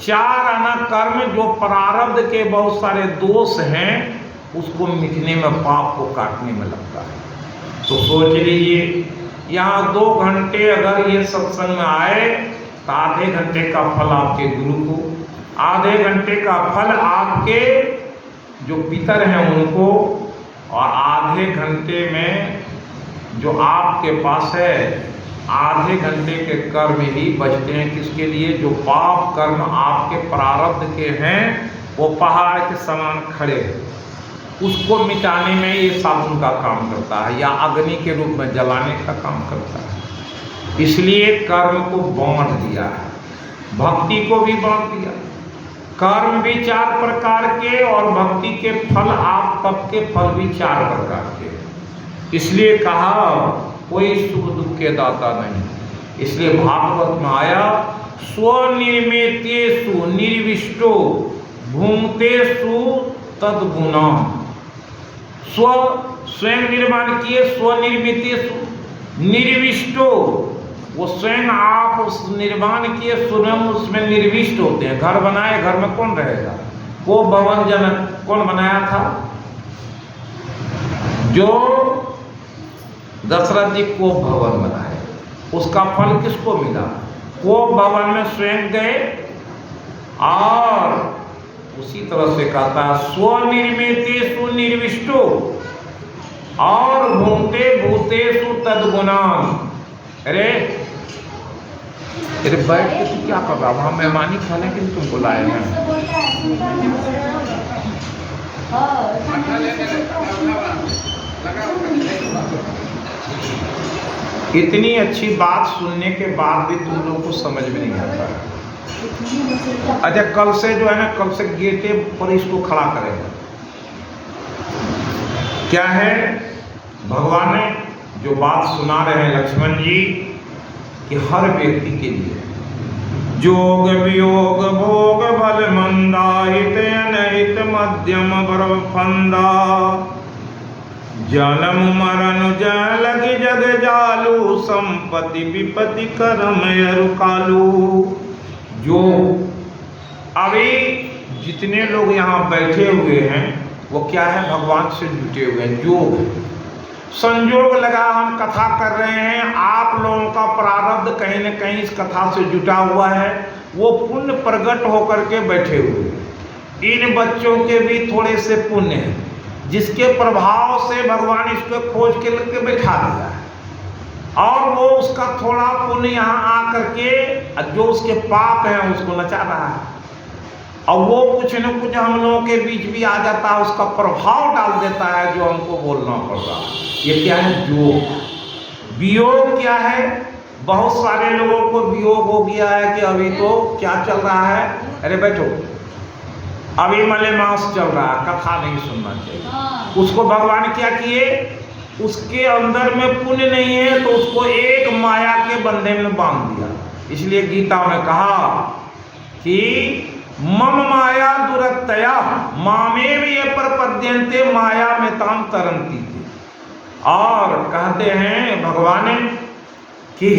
4 आना कर्म जो प्रारब्ध के बहुत सारे दोष हैं उसको मिटने में, पाप को काटने में लगता है। तो सोच लीजिए, यहाँ 2 घंटे अगर ये सत्संग में आए तो आधे घंटे का फल आपके गुरु को, आधे घंटे का फल आपके जो पितर हैं उनको, और आधे घंटे में जो आपके पास है, आधे घंटे के कर्म ही बचते हैं किसके लिए? जो पाप कर्म आपके प्रारब्ध के हैं वो पहाड़ के समान खड़े हैं, उसको मिटाने में ये साबुन का काम करता है, या अग्नि के रूप में जलाने का काम करता है। इसलिए कर्म को बांट दिया है, भक्ति को भी बांट दिया। कर्म भी 4 प्रकार के और भक्ति के फल, आप तब के फल भी 4 प्रकार के। इसलिए कहा कोई सुख दुख के दाता नहीं। इसलिए भागवत में आया, स्वनिर्मितेषु निर्विष्टो भूंतेषु तद्गुणा। स्वयं निर्माण किए, स्वनिर्मितेषु निर्विष्टो, वो स्वयं आप उस निर्माण किए, स्वयं उसमें निर्विष्ट होते हैं। घर बनाए, घर में कौन रहेगा? वो भवन जनक कौन बनाया था? जो दशरथ जी को भवन बनाए, उसका फल किसको मिला? वो भवन में स्वयं गए, और उसी तरह से कहता है स्वनिर्मितेषु निर्विष्टो और भूते भूतेषु तद्गुणान्। अरे बैठ के तू क्या कर रहा? वहाँ मेहमानी खाने के लिए तुम बुलाए हैं। इतनी अच्छी बात सुनने के बाद भी तुम लोग को समझ में नहीं आता। अच्छा, कल से जो है ना, कल से गेटे पर इसको खड़ा करेगा। क्या है? भगवान ने जो बात सुना रहे हैं लक्ष्मण जी कि हर व्यक्ति के लिए जोग वियोग भोग बल मंदा, हित अनहित मध्यम बरव फंदा, जन्म मरण जलग जग जालू, संपत्ति विपत्ति कर्म अरु कालू। जो अभी जितने लोग यहाँ बैठे हुए हैं वो क्या है? भगवान से जुटे हुए हैं। योग संजोग लगा हम कथा कर रहे हैं, आप लोगों का प्रारब्ध कहीं न कहीं इस कथा से जुटा हुआ है, वो पुण्य प्रकट होकर के बैठे हुए हैं। इन बच्चों के भी थोड़े से पुण्य हैं जिसके प्रभाव से भगवान इसको खोज के लेके बैठा दिया है, और वो उसका थोड़ा पुण्य यहाँ आकर के जो उसके पाप हैं उसको नचा रहा है, और वो कुछ न कुछ हम लोगों के बीच भी आ जाता है, उसका प्रभाव डाल देता है जो हमको बोलना पड़ रहा है। ये क्या है? योग। वियोग क्या है? बहुत सारे लोगों को वियोग हो गया है कि अभी तो क्या चल रहा है, अरे बैठो, अभी मलेमास चल रहा है, कथा नहीं सुनना चाहिए। उसको भगवान क्या किए? उसके अंदर में पुण्य नहीं है तो उसको एक माया के बंधे में बांध दिया। इसलिए गीता में कहा कि मम माया दुरत्तया मामेव ये प्रपद्यन्ते माया में ताम तरंती थी। और कहते हैं भगवान कि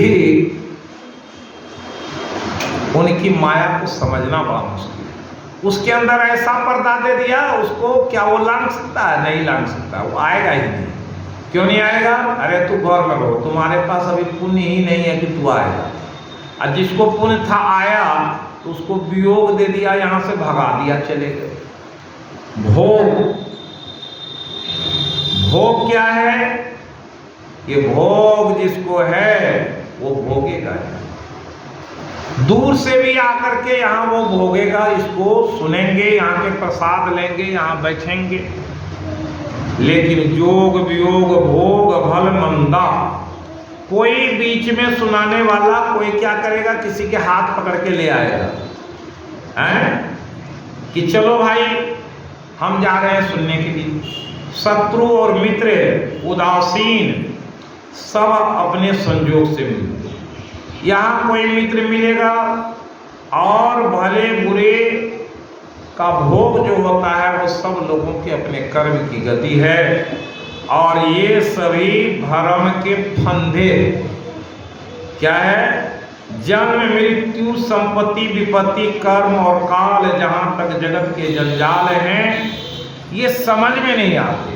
उनकी माया को समझना बड़ा मुश्किल है। उसके अंदर ऐसा पर्दा दे दिया, उसको क्या वो लांघ सकता है? नहीं लांघ सकता, वो आएगा ही नहीं। क्यों नहीं आएगा? अरे तू घर में रहो, तुम्हारे पास अभी पुण्य ही नहीं है कि तू आएगा। और जिसको पुण्य था आया तो उसको वियोग दे दिया, यहाँ से भगा दिया, चले गए। भोग, भोग क्या है? ये भोग जिसको है वो भोगेगा, दूर से भी आकर के यहाँ वो भोगेगा, इसको सुनेंगे, यहाँ के प्रसाद लेंगे, यहाँ बैठेंगे। लेकिन जोग वियोग भोग फल मंदा, कोई बीच में सुनाने वाला कोई क्या करेगा? किसी के हाथ पकड़ के ले आएगा, हैं कि चलो भाई हम जा रहे हैं सुनने के लिए। शत्रु और मित्र उदासीन सब अपने संयोग से मिलते। यहाँ कोई मित्र मिलेगा और भले बुरे का भोग जो होता है वो सब लोगों के अपने कर्म की गति है, और ये सभी भरम के फंदे क्या है? जन्म मृत्यु संपत्ति विपत्ति कर्म और काल, जहाँ तक जगत के जंजाल हैं ये समझ में नहीं आते।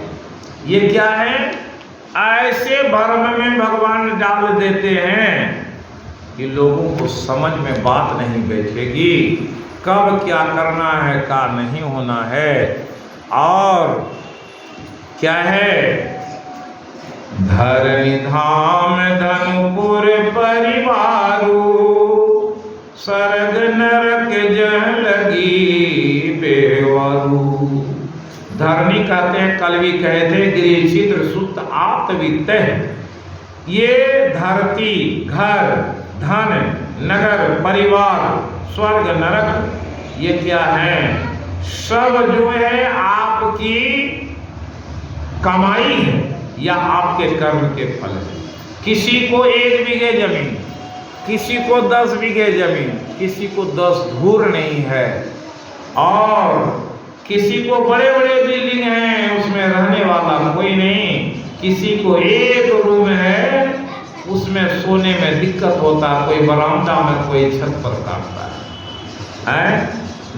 ये क्या है? ऐसे भ्रम में भगवान डाल देते हैं कि लोगों को समझ में बात नहीं बैठेगी, कब क्या करना है, क्या नहीं होना है। और क्या है? धरणी धाम धनुपुर परिवारू, स्वर्ग नरक जह लगी बेवरू। धरणी कहते हैं, कल भी कहे थे, गृह छिद्र सुत आत्मवित्त। ये धरती, घर, धन, नगर, परिवार, स्वर्ग, नरक, ये क्या है? सब जो है आपकी कमाई है या आपके कर्म के फल है। किसी को 1 बीघे जमीन, किसी को 10 बीघे जमीन, किसी को 10 धूर नहीं है, और किसी को बड़े बड़े बिल्डिंग हैं उसमें रहने वाला कोई नहीं, किसी को 1 रूम है उसमें सोने में दिक्कत होता है, कोई बरामदा में, कोई छत पर काटता है।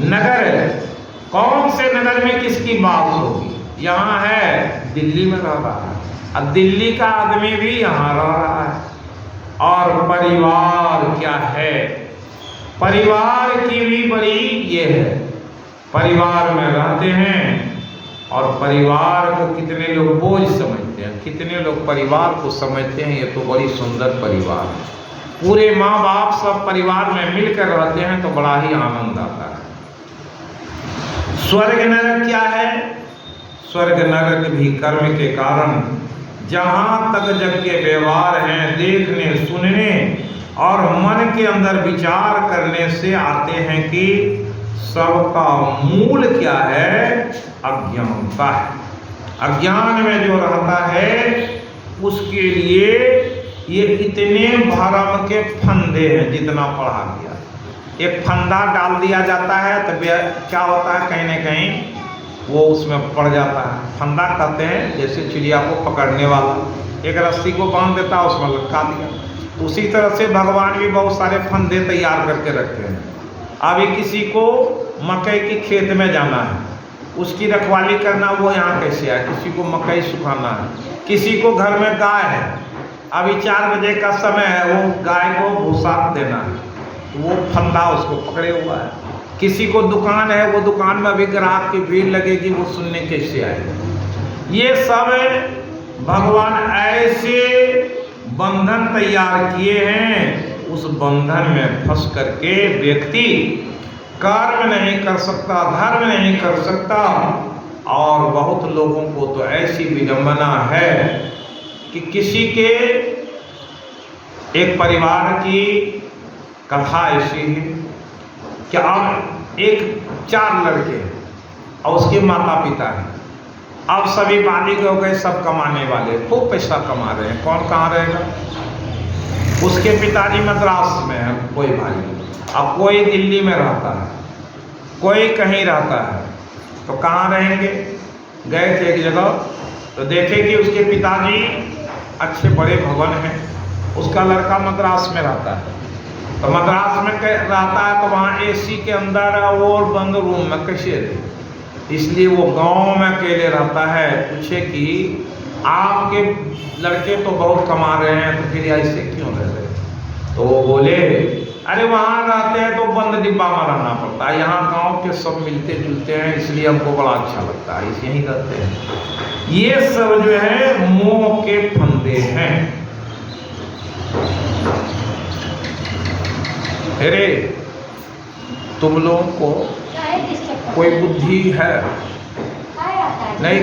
नगर है, कौन से नगर में किसकी बात होगी? यहाँ है, दिल्ली में रह रहा है, अब दिल्ली का आदमी भी यहाँ रह रहा है। और परिवार क्या है? परिवार की भी बड़ी ये है, परिवार में रहते हैं और परिवार को कितने लोग बोझ समझते हैं, कितने लोग परिवार को समझते हैं ये तो बड़ी सुंदर परिवार है, पूरे माँ बाप सब परिवार में मिलकर रहते हैं तो बड़ा ही आनंद आता है। स्वर्ग नरक क्या है? स्वर्ग नरक भी कर्म के कारण, जहाँ तक जग के व्यवहार हैं, देखने सुनने और मन के अंदर विचार करने से आते हैं कि सबका मूल क्या है? अज्ञानता है। अज्ञान में जो रहता है उसके लिए ये इतने भरम के फंदे हैं, जितना पढ़ा गया। एक फंदा डाल दिया जाता है तो क्या होता है, कहीं न कहीं वो उसमें पड़ जाता है। फंदा कहते हैं जैसे चिड़िया को पकड़ने वाला एक रस्सी को बांध देता है, उसमें लटका दिया। उसी तरह से भगवान भी बहुत सारे फंदे तैयार करके रखते हैं। अभी किसी को मकई के खेत में जाना है, उसकी रखवाली करना, वो यहाँ कैसे आए? किसी को मकई सुखाना है, किसी को घर में गाय है, अभी 4 बजे का समय है, वो गाय को भूसा देना है, तो वो फंदा उसको पकड़े हुआ है। किसी को दुकान है, वो दुकान में अभी ग्राहक की भीड़ लगेगी, वो सुनने कैसे आएगा? ये सब भगवान ऐसे बंधन तैयार किए हैं, उस बंधन में फंस करके व्यक्ति कर्म नहीं कर सकता, धर्म नहीं कर सकता। और बहुत लोगों को तो ऐसी विडंबना है कि किसी के एक परिवार की कथा ऐसी है कि अब एक 4 लड़के हैं और उसके माता पिता हैं। अब सभी बालिग हो गए, सब कमाने वाले, खूब पैसा कमा रहे हैं। कौन कहाँ रहेगा? उसके पिताजी मद्रास में है कोई भाई, अब कोई दिल्ली में रहता है, कोई कहीं रहता है, तो कहाँ रहेंगे? गए थे एक जगह तो देखे कि उसके पिताजी अच्छे बड़े भवन हैं, उसका लड़का मद्रास में रहता है, तो मद्रास में रहता है तो वहाँ एसी के अंदर और बंद रूम में कैसे रहे? इसलिए वो गांव में अकेले रहता है। पूछे कि आपके लड़के तो बहुत कमा रहे हैं, तो फिर ऐसे क्यों रह रहे? तो वो बोले, अरे वहाँ रहते हैं तो बंद डिब्बा में रहना पड़ता है, यहाँ गांव के सब मिलते जुलते हैं, इसलिए हमको बड़ा अच्छा लगता है, इसे यहीं रहते हैं। ये सब जो है मोह के फंदे हैं। अरे तुम लोगों को कोई बुद्धि है? नहीं?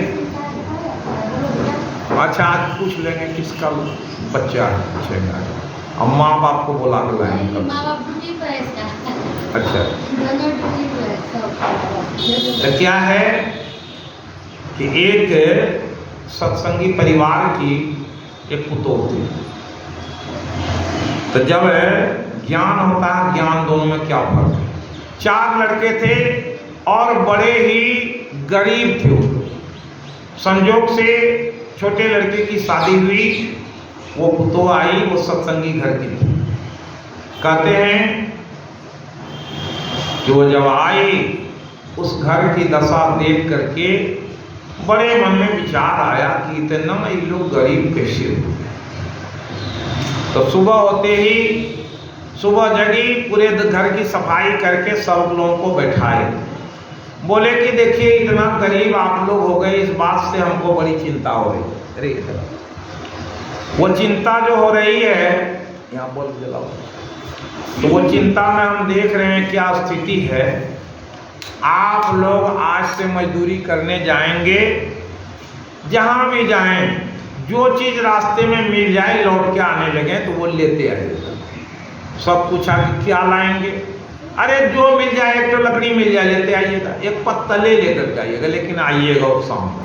अच्छा, आज पूछ लेंगे किसका बच्चा है, पूछेंगे। अब माँ बाप को बुला के लाएंगे। अच्छा, तो क्या है कि एक सत्संगी परिवार की एक पुतोह थी। तो जब ज्ञान होता है, ज्ञान दोनों में क्या फर्क है? 4 लड़के थे और बड़े ही गरीब थे। संजोग से छोटे लड़के की शादी हुई, वो पुतोह आई, वो सत्संगी घर की थी। कहते हैं कि वो जब आई, उस घर की दशा देख करके बड़े मन में विचार आया कि इतना ये लोग गरीब कैसे हो गए। तो सुबह होते ही सुबह जगी, पूरे घर की सफाई करके सब लोगों को बैठाए, बोले कि देखिए इतना गरीब आप लोग हो गए, इस बात से हमको बड़ी चिंता हो रही। अरे वो चिंता जो हो रही है, यहाँ बोल जलाओ, तो वो चिंता में हम देख रहे हैं क्या स्थिति है। आप लोग आज से मजदूरी करने जाएंगे, जहाँ भी जाएं, जो चीज़ रास्ते में मिल जाए लौट के आने लगे तो वो लेते आइएगा। सब पूछा कि क्या लाएंगे? अरे जो मिल जाए, एक तो लकड़ी मिल जाए लेते आइएगा, एक पत्तले लेकर जाइएगा, लेकिन आइएगा और शाम को।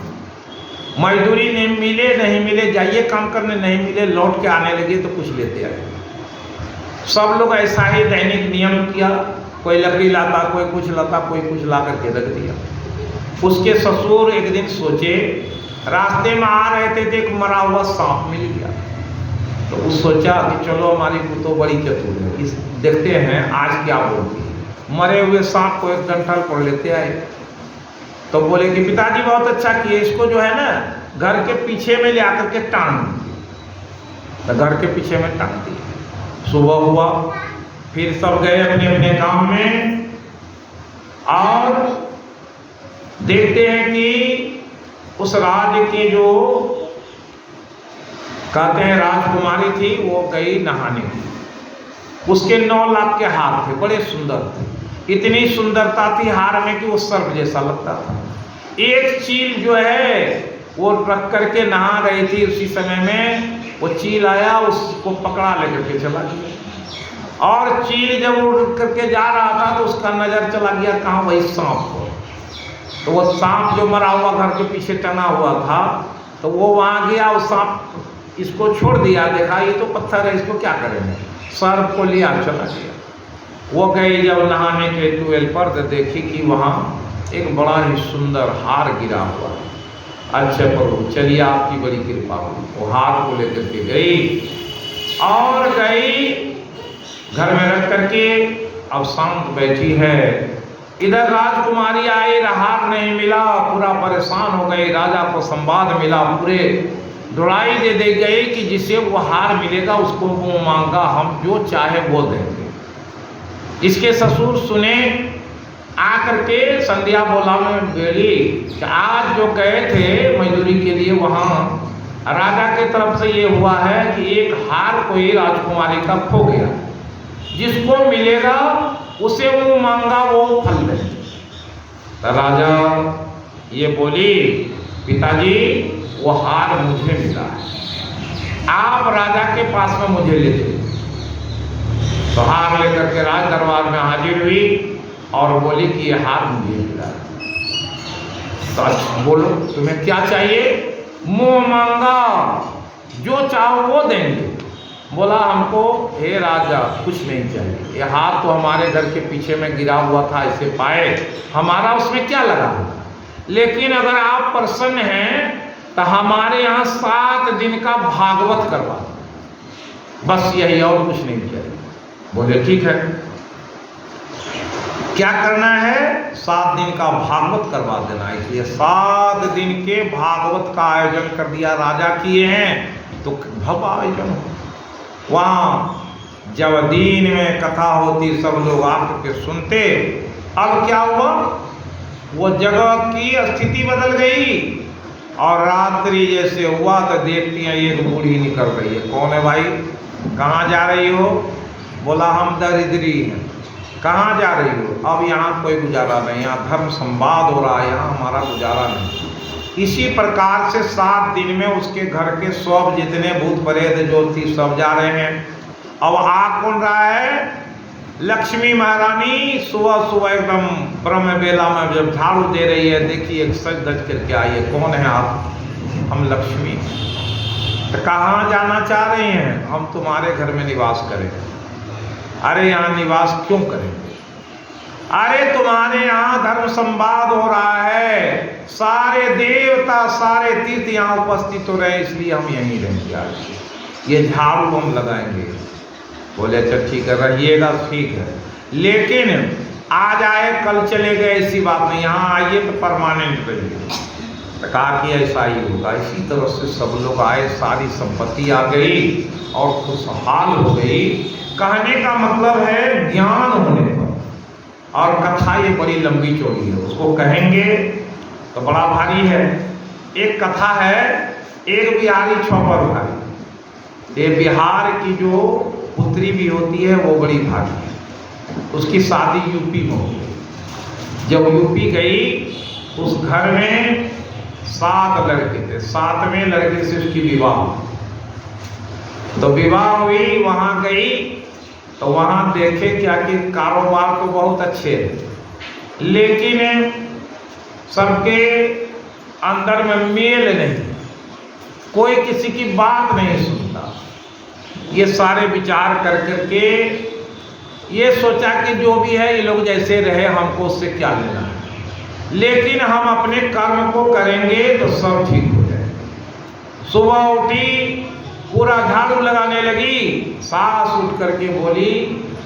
मजदूरी नहीं मिले जाइए काम करने, नहीं मिले लौट के आने लगे तो कुछ लेते आइएगा। सब लोग ऐसा ही दैनिक नियम किया, कोई लकड़ी लाता, कोई कुछ लाता, कोई कुछ ला करके रख दिया। उसके ससुर एक दिन सोचे, रास्ते में आ रहे थे तो एक मरा हुआ सांप मिल गया, तो वो सोचा कि चलो हमारी पुतोह बड़ी चतुर है, इस देखते हैं आज क्या बोलती है। मरे हुए सांप को एक डंठल पर लेते आए, तो बोले कि पिताजी बहुत अच्छा किए, इसको जो है ना घर के पीछे में ले आकर के टांग दिए। तो घर के पीछे में टांग दिए। सुबह हुआ, फिर सब गए अपने अपने काम में, और देखते हैं कि उस राज्य की जो कहते हैं राजकुमारी थी, वो गई नहाने। उसके 9 लाख के हार थे, बड़े सुंदर थे। इतनी सुंदरता थी हार में कि वो सर्प जैसा लगता था। एक चील जो है वो रख करके नहा रही थी, उसी समय में वो चील आया, उसको पकड़ा लेकर के चला गया। और चील जब उड़ करके जा रहा था तो उसका नजर चला गया कहाँ, वही सांप को। तो वो सांप जो मरा हुआ घर के पीछे टंगा हुआ था, तो वो वहाँ गया, उस सांप इसको छोड़ दिया, देखा ये तो पत्थर है, इसको क्या करेंगे, सर्प को लिया चला गया। वो गई जब नहाने के ट्यूबवेल पर, तो देखी कि वहाँ एक बड़ा ही सुंदर हार गिरा हुआ। अच्छा प्रभु चलिए आपकी बड़ी कृपा हुई। वो हार को लेकर के गई और गई घर में रख करके, अब शांत बैठी है। इधर राजकुमारी आई, हार नहीं मिला, पूरा परेशान हो गई। राजा को संवाद मिला, पूरे दुड़ाई दे गई कि जिसे वो हार मिलेगा उसको वो मांगा, हम जो चाहे वो देंगे। इसके ससुर सुने, आकर के संध्या बोला में बोली कि आज जो गए थे मजदूरी के लिए, वहाँ राजा के तरफ से ये हुआ है कि एक हार कोई राजकुमारी का खो गया, जिसको मिलेगा उसे वो मांगा वो फल देंगे। तो राजा ये बोली, पिताजी वो हार मुझे मिला है, आप राजा के पास में मुझे ले चलिए। तो हार लेकर के राज दरबार में हाजिर हुई और बोली कि ये हार मुझे मिला है। तो अच्छा बोलो तुम्हें क्या चाहिए? मुंह मांगा, जो चाहो वो देंगे। बोला हमको हे राजा कुछ नहीं चाहिए, ये हार तो हमारे घर के पीछे में गिरा हुआ था, इसे पाए, हमारा उसमें क्या लगा होगा, लेकिन अगर आप प्रसन्न हैं तो हमारे यहाँ 7 दिन का भागवत करवा दो, बस यही, और कुछ नहीं चाहिए। बोले ठीक है, क्या करना है? 7 दिन का भागवत करवा देना। इसलिए 7 दिन के भागवत का आयोजन कर दिया। राजा किए हैं तो भव्य आयोजन हो। वहाँ जब दिन में कथा होती सब लोग आकर सुनते। अब क्या हुआ, वो जगह की स्थिति बदल गई और रात्रि जैसे हुआ तो देखती हैं एक बूढ़ी निकल रही है। कौन है भाई, कहाँ जा रही हो? बोला हम दरिद्री हैं। कहाँ जा रही हो? अब यहाँ कोई गुजारा नहीं, यहाँ धर्म संवाद हो रहा है, यहाँ हमारा गुजारा नहीं। इसी प्रकार से 7 दिन में उसके घर के सब जितने भूत प्रेत जो थी सब जा रहे हैं। अब आ कौन रहा है? लक्ष्मी महारानी सुबह सुबह एकदम ब्रह्म बेला में जब झाड़ू दे रही है, देखिए एक सज धज करके आई है। कौन है आप? हम लक्ष्मी। तो कहाँ जाना चाह रही हैं? हम तुम्हारे घर में निवास करेंगे। अरे यहाँ निवास क्यों करेंगे? अरे तुम्हारे यहाँ धर्म संवाद हो रहा है, सारे देवता सारे तीर्थ यहाँ उपस्थित हो रहे हैं, इसलिए हम यहीं रहेंगे। आज ये झाड़ू हम लगाएंगे। बोले अच्छा ठीक है, रहिएगा, ठीक है, लेकिन आज आए कल चले गए ऐसी बात नहीं, यहाँ आइए तो परमानेंट रहिए। तो कहा कि ऐसा ही होगा। इसी तरह से सब लोग आए, सारी संपत्ति आ गई और खुशहाल हो गई। कहने का मतलब है ज्ञान होने पर, और कथा ये बड़ी लंबी चौड़ी है, उसको कहेंगे तो बड़ा भारी है। एक कथा है, एक बिहारी छौपर भारी। ये बिहार की जो पुत्री भी होती है वो बड़ी भारी है। उसकी शादी यूपी में हो गई। जब यूपी गई उस घर में 7 लड़के थे, 7वें लड़के से उसकी विवाह हुई। तो विवाह हुई, वहाँ गई तो वहाँ देखे क्या कि कारोबार तो बहुत अच्छे हैं, लेकिन सबके अंदर में मेल नहीं, कोई किसी की बात नहीं सुनता। ये सारे विचार कर करके ये सोचा कि जो भी है ये लोग जैसे रहे, हमको उससे क्या लेना है, लेकिन हम अपने कर्म को करेंगे तो सब ठीक हो जाएगा। सुबह उठी, पूरा झाड़ू लगाने लगी। सास उठ करके बोली,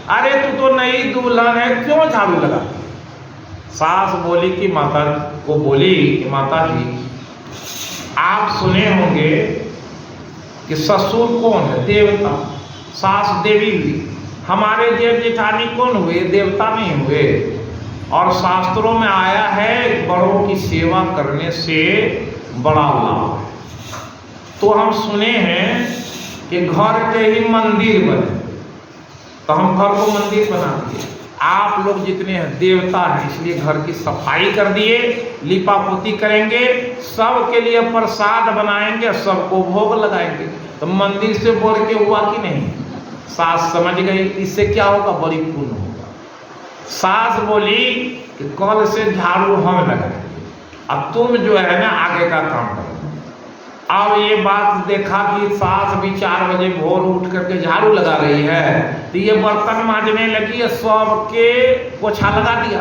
अरे तू तो नई दुल्हन है, क्यों झाड़ू लगाती? सास बोली कि माता को बोली कि माता जी आप सुने होंगे कि ससुर कौन है? देवता। सास देवी हुई। हमारे जेठ जेठानी कौन हुए? देवता नहीं हुए। और शास्त्रों में आया है बड़ों की सेवा करने से बड़ा लाभ है। तो हम सुने हैं कि घर के ही मंदिर बने, तो हम घर को मंदिर बना दिए। आप लोग जितने हैं देवता हैं, इसलिए घर की सफाई कर दिए, लिपा पोती करेंगे, सबके लिए प्रसाद बनाएंगे, सबको भोग लगाएंगे। तो मंदिर से बोल के हुआ कि नहीं? सास समझ गई इससे क्या होगा, बड़ी पुण्य होगा। सास बोली कि कल से झाड़ू हम लगाएंगे, अब तुम जो है ना आगे का काम करो। अब ये बात देखा कि सास भी 4 बजे भोर उठ करके झाड़ू लगा रही है, तो ये बर्तन मांजने लगी, सबके पोछा लगा दिया।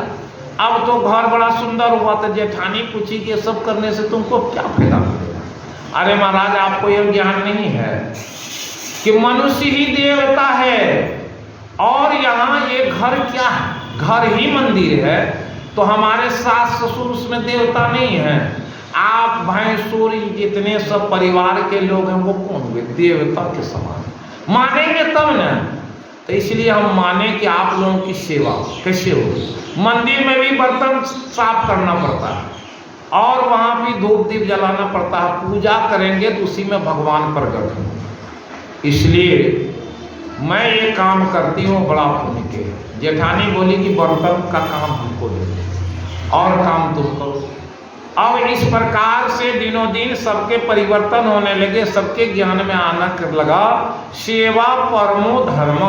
अब तो घर बड़ा सुंदर हुआ। तो जेठानी पूछी कि ये सब करने से तुमको क्या फायदा मिलेगा? अरे महाराज आपको यह ज्ञान नहीं है कि मनुष्य ही देवता है, और यहाँ ये घर क्या है? घर ही मंदिर है। तो हमारे सास ससुर उसमें देवता नहीं है। आप भैंसुर जितने सब परिवार के लोग हैं वो कौन हुए? देवता के समान। मानेंगे तब न। तो इसलिए हम माने कि आप लोगों की सेवा कैसे हो। मंदिर में भी बर्तन साफ करना पड़ता है और वहाँ भी धूप दीप जलाना पड़ता है। पूजा करेंगे तो उसी में भगवान प्रकट होंगे। इसलिए मैं ये काम करती हूँ बड़ा पुण्य के। जेठानी बोली कि बर्तन का काम हमको दे और काम तुम करो। अब इस प्रकार से दिनों दिन सबके परिवर्तन होने लगे, सबके ज्ञान में आना कर लगा। सेवा परमो धर्म,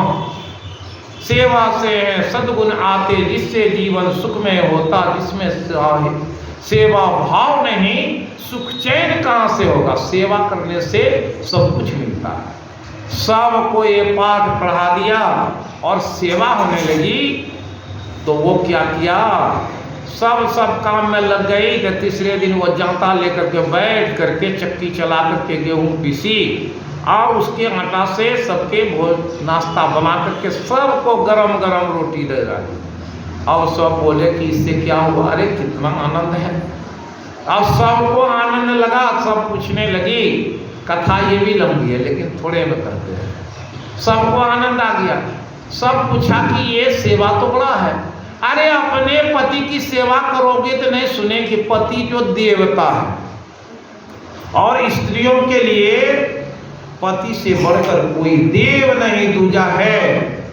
सेवा से सद्गुण आते जिससे जीवन सुखमय होता। जिसमें सेवा भाव नहीं सुख चैन कहाँ से होगा? सेवा करने से सब कुछ मिलता है। सबको ये पाठ पढ़ा दिया और सेवा होने लगी तो वो क्या किया, सब काम में लग गई। तो तीसरे दिन वो जाता लेकर के बैठ करके चक्की चला करके गेहूँ पीसी और उसके आटा से सबके भोज नाश्ता बना करके सबको गरम गरम रोटी दे रही। और सब बोले कि इससे क्या हुआ? अरे कितना आनंद है। अब सबको आनंद लगा, सब पूछने लगी। कथा ये भी लंबी है लेकिन थोड़े में करते हैं। सबको आनंद आ गया। सब पूछा कि ये सेवा तो बड़ा है। अरे अपने पति की सेवा करोगे तो नहीं सुने कि पति जो देवता है और स्त्रियों के लिए पति से बढ़कर कोई देव नहीं दूजा है।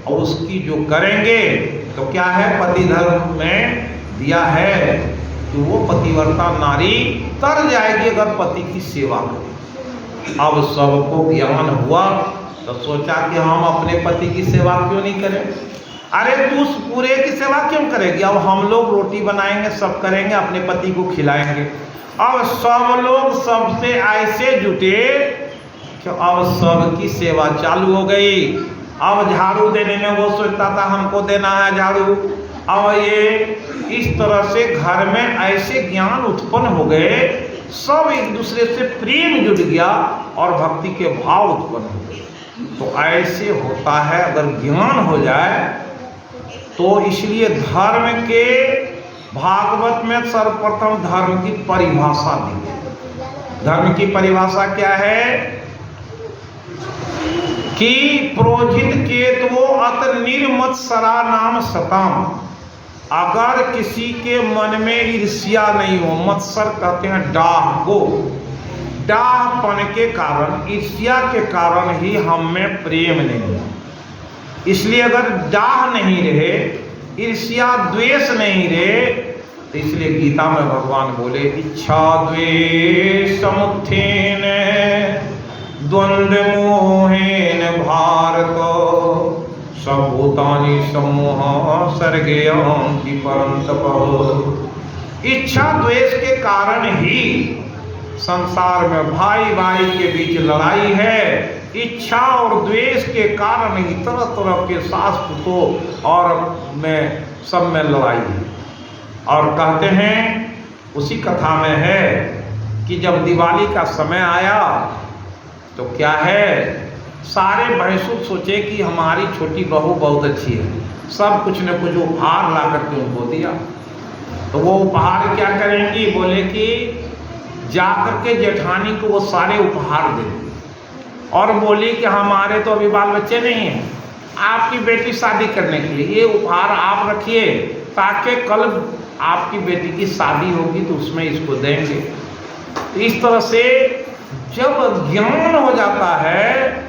और उसकी जो करेंगे तो क्या है, पति धर्म में दिया है कि वो पतिव्रता नारी तर जाएगी अगर पति की सेवा करे। अब सबको ज्ञान हुआ तो सोचा कि हम अपने पति की सेवा क्यों नहीं करें। अरे तू पूरे की सेवा क्यों करेगी? अब हम लोग रोटी बनाएंगे, सब करेंगे, अपने पति को खिलाएंगे। अब सब लोग सबसे ऐसे जुटे कि अब सबकी सेवा चालू हो गई। अब झाड़ू देने में वो सोचता था हमको देना है झाड़ू। अब ये इस तरह से घर में ऐसे ज्ञान उत्पन्न हो गए, सब एक दूसरे से प्रेम जुड़ गया और भक्ति के भाव उत्पन्न हो गए। तो ऐसे होता है अगर ज्ञान हो जाए तो। इसलिए धर्म के भागवत में सर्वप्रथम धर्म की परिभाषा दी है। धर्म की परिभाषा क्या है कि प्रोजित केतवो अत निर्मत्सरा नाम सताम। अगर किसी के मन में ईर्ष्या नहीं हो, मत्सर कहते हैं डाह को, डाहपन के कारण, ईर्ष्या के कारण ही हम में प्रेम नहीं है। इसलिए अगर डाह नहीं रहे, ईर्ष्या द्वेष नहीं रहे, तो इसलिए गीता में भगवान बोले इच्छा द्वेष समुत्थेन द्वंद्व मोहेन भारत सबभूतानि समूह सर्गेयन्ति परन्तप। इच्छा द्वेष के कारण ही संसार में भाई भाई के बीच लड़ाई है। इच्छा और द्वेष के कारण ही तरह तरह के सास पुतों और में सब में लड़ाई है। और कहते हैं उसी कथा में है कि जब दिवाली का समय आया तो क्या है, सारे भैंसुर सोचे कि हमारी छोटी बहू बहुत अच्छी है, सब कुछ न कुछ उपहार ला करके उनको दिया। तो वो उपहार क्या करेंगी, बोले कि जाकर के जेठानी को वो सारे उपहार दे दिए और बोली कि हमारे तो अभी बाल बच्चे नहीं हैं, आपकी बेटी शादी करने के लिए ये उपहार आप रखिए ताकि कल आपकी बेटी की शादी होगी तो उसमें इसको देंगे। इस तरह से जब ज्ञान हो जाता है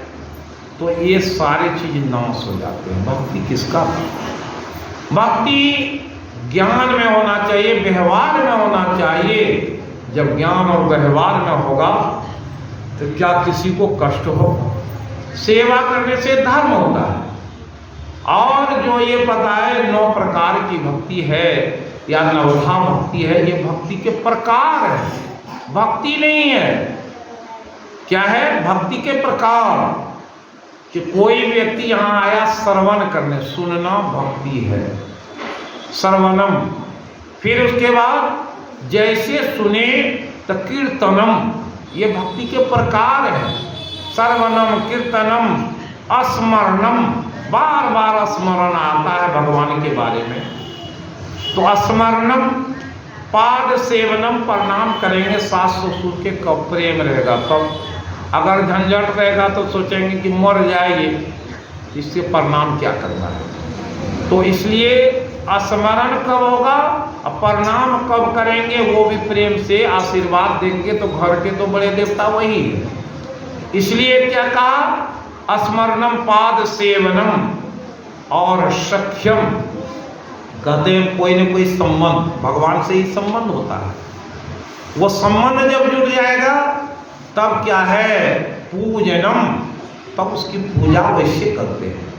तो ये सारी चीज नाश हो जाते हैं। भक्ति किसका? भक्ति ज्ञान में होना चाहिए, व्यवहार में होना चाहिए। जब ज्ञान और व्यवहार में होगा तो क्या किसी को कष्ट हो? सेवा करने से धर्म होता है। और जो ये पता है 9 प्रकार की भक्ति है या नवधा भक्ति है, ये भक्ति के प्रकार है, भक्ति नहीं है। क्या है? भक्ति के प्रकार। कि कोई व्यक्ति यहाँ आया श्रवण करने, सुनना भक्ति है, श्रवणम। फिर उसके बाद जैसे सुने तो कीर्तनम, ये भक्ति के प्रकार है। श्रवणम, कीर्तनम, स्मरणम, बार बार स्मरण आता है भगवान के बारे में। तो स्मरणम पाद सेवनम, प्रणाम करेंगे सास ससुर के, कब प्रेम रहेगा तब। अगर झंझट रहेगा तो सोचेंगे कि मर जाएंगे, इससे प्रणाम क्या करना है। तो इसलिए स्मरण कब होगा और प्रणाम कब करेंगे, वो भी प्रेम से आशीर्वाद देंगे। तो घर के तो बड़े देवता वही है। इसलिए क्या कहा, स्मरणम पाद सेवनम और सख्यम, कहते हैं कोई न कोई संबंध, भगवान से ही संबंध होता है। वो संबंध जब जुड़ जाएगा तब क्या है, पूजनम, तब उसकी पूजा वैसे करते हैं।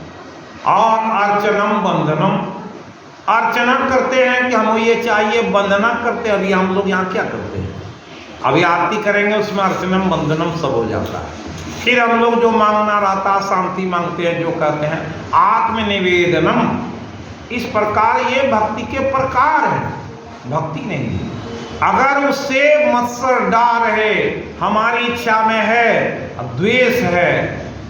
और अर्चनम बंधनम, अर्चना करते हैं कि हमें ये चाहिए, वंदना करते हैं। अभी हम लोग यहाँ क्या करते हैं, अभी आरती करेंगे, उसमें अर्चनम बंधनम सब हो जाता है। फिर हम लोग जो मांगना रहता है, शांति मांगते हैं, जो कहते हैं आत्मनिवेदनम। इस प्रकार ये भक्ति के प्रकार है, भक्ति नहीं है। अगर उससे मत्सर डार है, हमारी इच्छा में है, द्वेष है,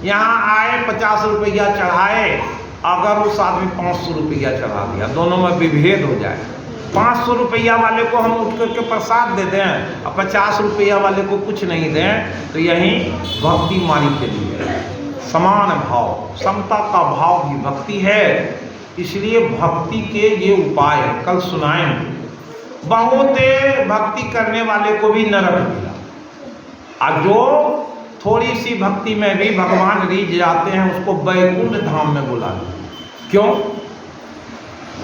यहाँ आए 50 रुपया चढ़ाए, अगर उस आदमी 500 रुपया चढ़ा दिया, दोनों में विभेद हो जाए। 500 रुपया वाले को हम उठ करके प्रसाद दे दें और 50 रुपया वाले को कुछ नहीं दें, तो यही भक्ति मारी के लिए समान भाव, समता का भाव भी भक्ति है। इसलिए भक्ति के ये उपाय कल सुनाएंगे। बहुत भक्ति करने वाले को भी नरक मिला, और जो थोड़ी सी भक्ति में भी भगवान रीझ जाते हैं, उसको वैकुंठ धाम में बुला लें। क्यों?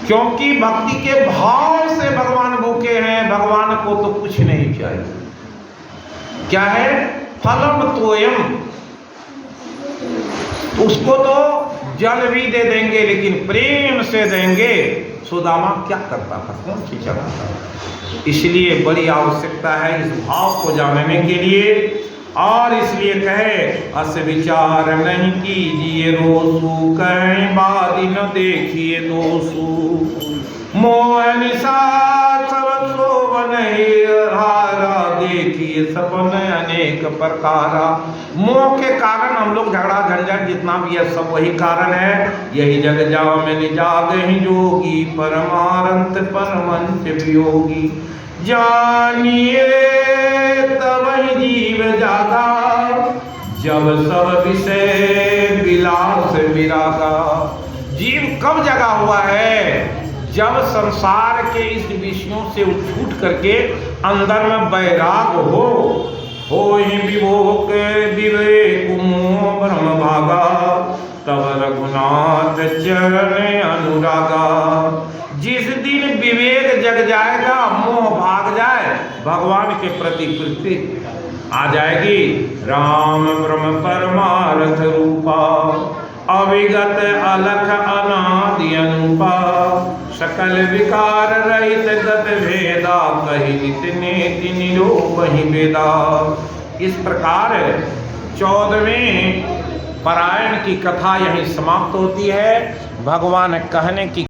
क्योंकि भक्ति के भाव से भगवान भूखे हैं। भगवान को तो कुछ नहीं चाहिए। क्या है? फलम तोयम, उसको तो जल भी दे देंगे, लेकिन प्रेम से देंगे। सुदामा क्या करता था, कौन सी चलाता था। इसलिए बड़ी आवश्यकता है इस भाव को जानने के लिए। और इसलिए कहे, अस विचार नहीं कीजिए रोसु, कहीं बादी न देखिए दोसु। मोह निशा सब शोभन हारा, देखिए सपन अनेक प्रकारा। मोह के कारण हम लोग झगड़ा झंझट जितना भी है सब वही कारण है। यही जग जाओ में निजाग ही जोगी, परमारंत परमंच वियोगी। जानिए तब ही जीव जागा, जब सब विषय विलास विरागा। जीव कब जगा हुआ है? जब संसार के इस विषयों से छूट करके अंदर में वैराग हो ही विभोग विवेक मोह ब्रह्म भागा, तब रघुनाथ चरण अनुरागा। जिस दिन विवेक जग जाएगा, मोह भाग जाए, भगवान के प्रति प्रीति आ जाएगी। राम ब्रह्म परमार्थ रूपा, अविगत अलख अनादि अनुपा। सकल विकार रहित गत भेदा, कही नितने तिनिरो वही वेदा। इस प्रकार 14वें पारायण की कथा यहीं समाप्त होती है। भगवान कहने की